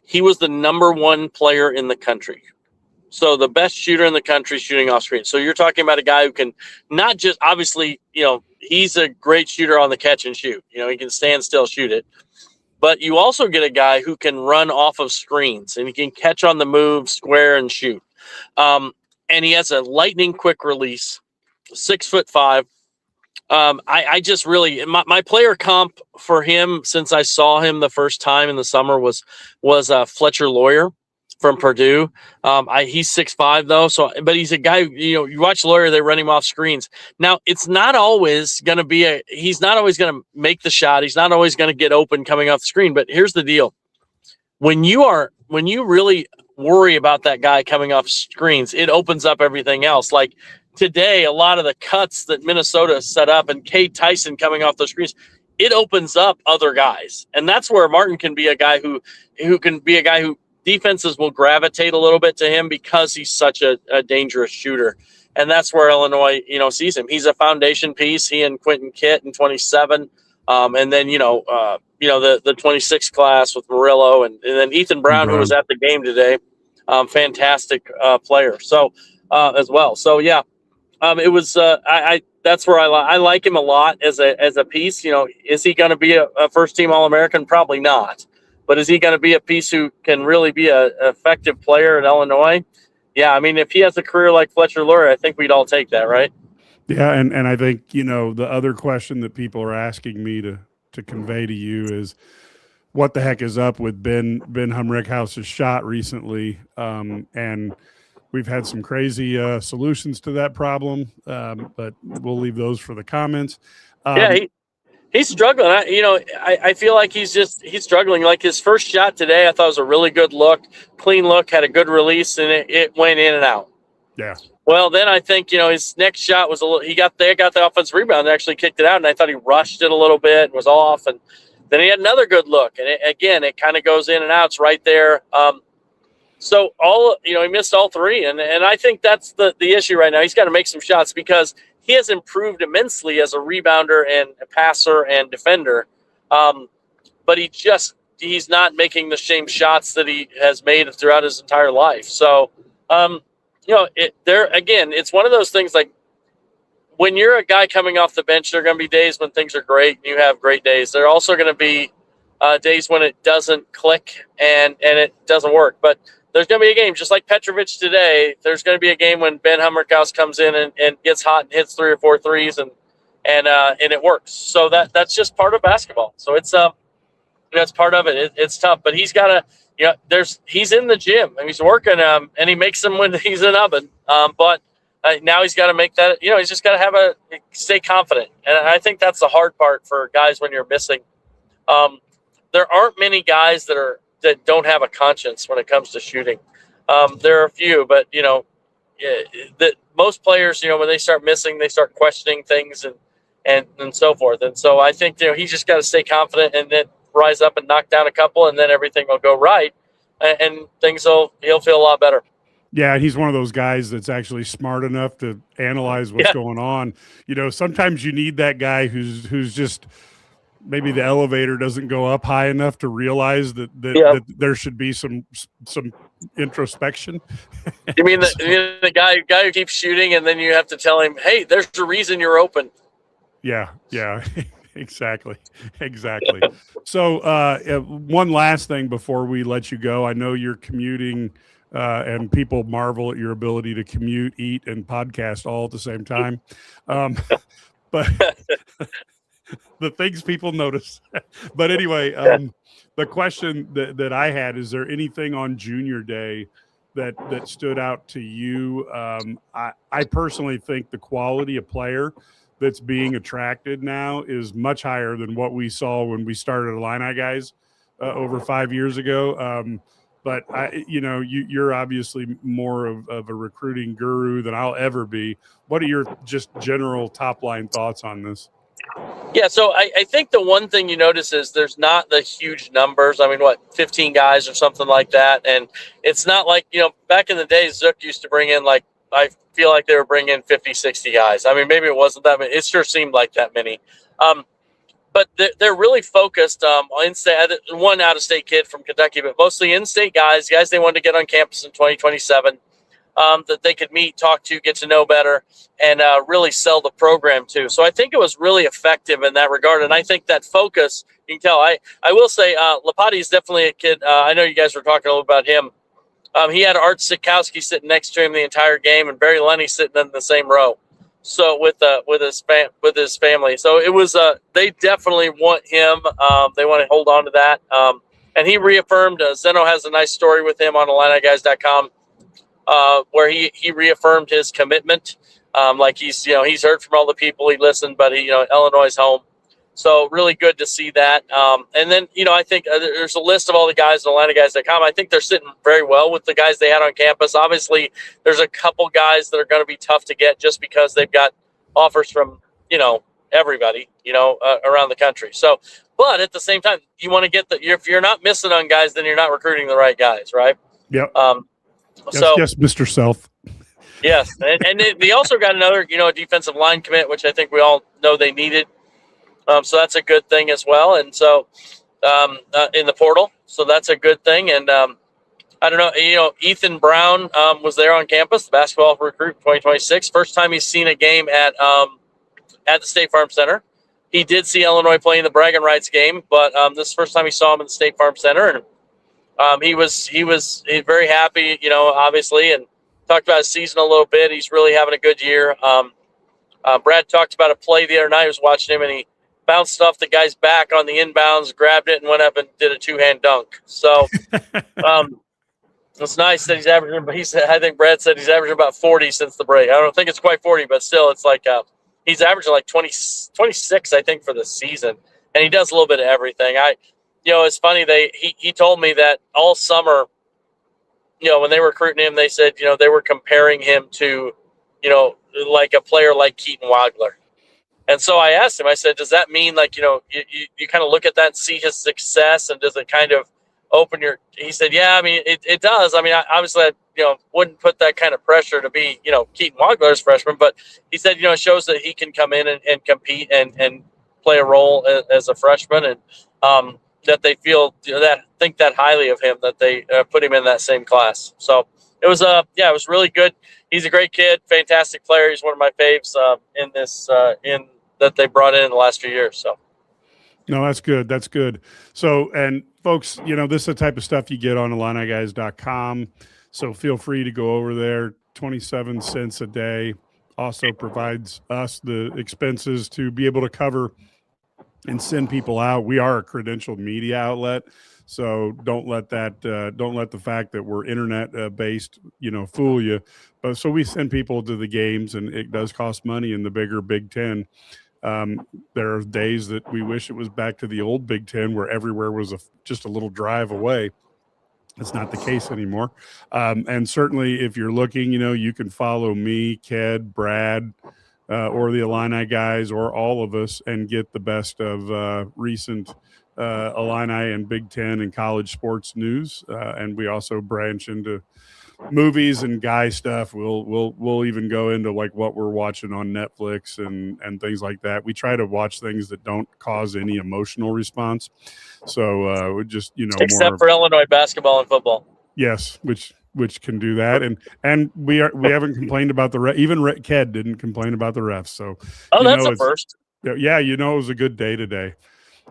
He was the number one player in the country. So the best shooter in the country shooting off screens. So you're talking about a guy who can not just, obviously, he's a great shooter on the catch and shoot. He can stand still, shoot it. But you also get a guy who can run off of screens and he can catch on the move, square, and shoot. And he has a lightning quick release, 6'5". I just really my player comp for him since I saw him the first time in the summer was Fletcher Lawyer from Purdue. He's 6'5" though, but he's a guy, you watch Lawyer, they run him off screens. Now it's not always going to be he's not always going to make the shot. He's not always going to get open coming off the screen, but here's the deal. When you really worry about that guy coming off screens, it opens up everything else. Like today, a lot of the cuts that Minnesota set up and Cade Tyson coming off those screens, it opens up other guys. And that's where Martin can be a guy who defenses will gravitate a little bit to him because he's such a dangerous shooter. And that's where Illinois, sees him. He's a foundation piece. He and Quentin Kitt in 27. And then, the 26 class with Murillo and then Ethan Brown, who was at the game today. Fantastic player. So as well. So, yeah. It was that's where I like him a lot as a piece. Is he going to be a first team All-American? Probably not. But is he going to be a piece who can really be an effective player at Illinois? Yeah, I mean, if he has a career like Fletcher Lawyer, I think we'd all take that, right? Yeah, and I think the other question that people are asking me to convey to you is, what the heck is up with Ben Humrickhouse's shot recently? And We've had some crazy solutions to that problem, but we'll leave those for the comments. He's struggling. I feel like he's struggling. Like his first shot today, I thought was a really good look, clean look, had a good release, and it went in and out. Yeah. Well, then I think, his next shot was they got the offensive rebound and actually kicked it out, and I thought he rushed it a little bit and was off, and then he had another good look, and it kind of goes in and out. It's right there. So he missed all three, and I think that's the issue right now. He's got to make some shots because he has improved immensely as a rebounder and a passer and defender, but he's not making the same shots that he has made throughout his entire life. So, it's one of those things like when you're a guy coming off the bench, there are going to be days when things are great and you have great days. There are also going to be days when it doesn't click and it doesn't work. But there's going to be a game, just like Petrovic today. There's going to be a game when Ben Hummerkaus comes in and gets hot and hits 3 or 4 threes and it works. So that's just part of basketball. So it's it's part of it. It's tough, but he's got to he's in the gym and he's working and he makes them when he's in oven. But now he's got to make that. He's just got to stay confident, and I think that's the hard part for guys when you're missing. There aren't many guys that don't have a conscience when it comes to shooting. There are a few, but that most players, when they start missing, they start questioning things and so forth. And so I think he's just got to stay confident and then rise up and knock down a couple, and then everything will go right, and he'll feel a lot better. Yeah, he's one of those guys that's actually smart enough to analyze what's going on. Sometimes you need that guy who's just maybe the elevator doesn't go up high enough to realize that there should be some introspection. You mean the guy who keeps shooting and then you have to tell him, hey, there's a reason you're open. Yeah. Exactly. So one last thing before we let you go. I know you're commuting and people marvel at your ability to commute, eat, and podcast all at the same time. But the things people notice. But anyway, the question that I had, is there anything on Junior Day that stood out to you? I personally think the quality of player that's being attracted now is much higher than what we saw when we started Illini guys over 5 years ago. But you're obviously more of a recruiting guru than I'll ever be. What are your just general top line thoughts on this? Yeah, so I think the one thing you notice is there's not the huge numbers. 15 guys or something like that. And it's not like, back in the day, Zook used to bring in I feel like they were bringing in 50, 60 guys. Maybe it wasn't that many. It sure seemed like that many. But they're really focused on in-state, one out-of-state kid from Kentucky, but mostly in-state guys they wanted to get on campus in 2027, that they could meet, talk to, get to know better, and really sell the program to. So I think it was really effective in that regard, and I think that focus, you can tell. I will say Lapati is definitely a kid. I know you guys were talking a little about him. He had Art Sikowski sitting next to him the entire game, and Barry Lenny sitting in the same row. So with his family, so it was they definitely want him. They want to hold on to that, and he reaffirmed. Zeno has a nice story with him on IlliniGuys.com, where he reaffirmed his commitment. He's heard from all the people he listened, but Illinois is home. So really good to see that. And then, I think there's a list of all the guys on IlliniGuys.com. I think they're sitting very well with the guys they had on campus. Obviously, there's a couple guys that are going to be tough to get just because they've got offers from, everybody, around the country. So, but at the same time, you want to get if you're not missing on guys, then you're not recruiting the right guys, right? Yep. Yes, Mr. Self. Yes. And they also got another, a defensive line commit, which I think we all know they needed. So that's a good thing as well. And so in the portal, so that's a good thing. And I don't know, Ethan Brown was there on campus, the basketball recruit 2026. First time he's seen a game at the State Farm Center. He did see Illinois playing the bragging rights game, but this is the first time he saw him in the State Farm Center. And he was very happy, obviously, and talked about his season a little bit. He's really having a good year. Brad talked about a play the other night. I was watching him, and he bounced off the guy's back on the inbounds, grabbed it, and went up and did a two-hand dunk. So It's nice that he's averaging, but I think Brad said he's averaging about 40 since the break. I don't think it's quite 40, but still, it's like he's averaging like 26, I think, for the season. And he does a little bit of everything. It's funny. He told me that all summer, when they were recruiting him, they said, they were comparing him to, like a player like Keaton Wagler. And so I asked him, I said, does that mean like, you kind of look at that and see his success, and does it kind of open he said, yeah, I mean, it does. I mean, obviously, I wouldn't put that kind of pressure to be, Keaton Wagler's freshman, but he said, it shows that he can come in and compete and play a role as a freshman, and that they think that highly of him, that they put him in that same class. So it was, it was really good. He's a great kid, fantastic player. He's one of my faves in this, that they brought in the last few years. So. No, that's good. That's good. So, and folks, this is the type of stuff you get on IlliniGuys.com. So feel free to go over there. 27 cents a day also provides us the expenses to be able to cover and send people out. We are a credentialed media outlet. So don't let the fact that we're internet based, fool you. But so we send people to the games, and it does cost money in the bigger Big Ten. There are days that we wish it was back to the old Big Ten, where everywhere was just a little drive away. It's not the case anymore. And certainly if you're looking, you can follow me, Ked, Brad, or the Illini guys, or all of us, and get the best of recent Illini and Big Ten and college sports news. And we also branch into movies and guy stuff. We'll even go into like what we're watching on Netflix and things like that. We try to watch things that don't cause any emotional response. So we just except for Illinois basketball and football. Yes, which can do that, and we haven't complained about the even Ked didn't complain about the refs. So that's a first. Yeah, it was a good day today.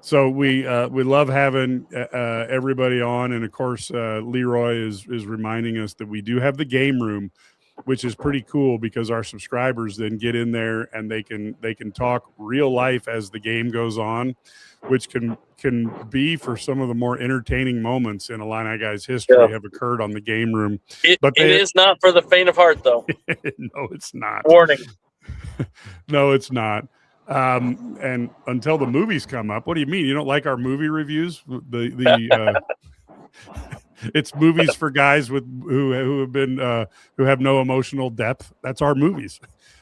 So we love having everybody on, and of course Leroy is reminding us that we do have the game room, which is pretty cool because our subscribers then get in there and they can talk real life as the game goes on, which can be for some of the more entertaining moments in Illini Guys history have occurred on the game room. It is not for the faint of heart, though. No, it's not. Warning. No, it's not. And until the movies come up, what do you mean? You don't like our movie reviews? It's movies for guys who have been who have no emotional depth. That's our movies.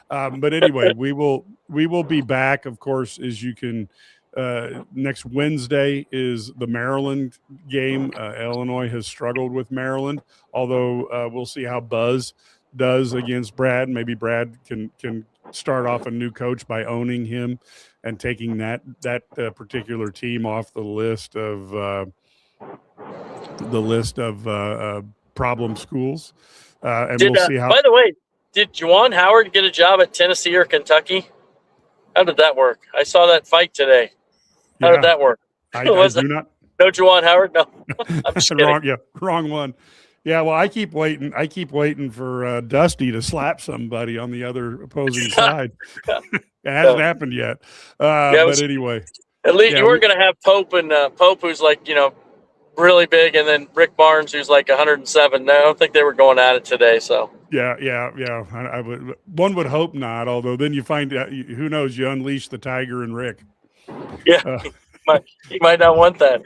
But anyway, we will be back, of course, as you can. Next Wednesday is the Maryland game. Illinois has struggled with Maryland, although we'll see how Buzz does against Brad. Maybe Brad can start off a new coach by owning him and taking that particular team off the list of problem schools. And we'll see how. By the way, did Juwan Howard get a job at Tennessee or Kentucky? How did that work? I saw that fight today. How did that work? I do not. No Juwan Howard? No. I'm just kidding. Wrong one. Yeah, well, I keep waiting for Dusty to slap somebody on the other opposing side. It hasn't happened yet. But anyway. At least you weren't going to have Pope and Pope, who's like, really big, and then Rick Barnes, who's like 107. I don't think they were going at it today. So yeah. I would. One would hope not. Although then you find out, who knows? You unleash the tiger and Rick. Yeah, he might not want that.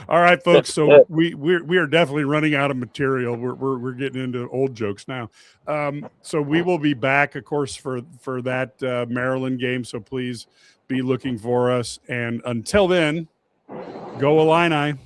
All right, folks. So we are definitely running out of material. We're getting into old jokes now. So we will be back, of course, for that Maryland game. So please be looking for us. And until then, go Illini.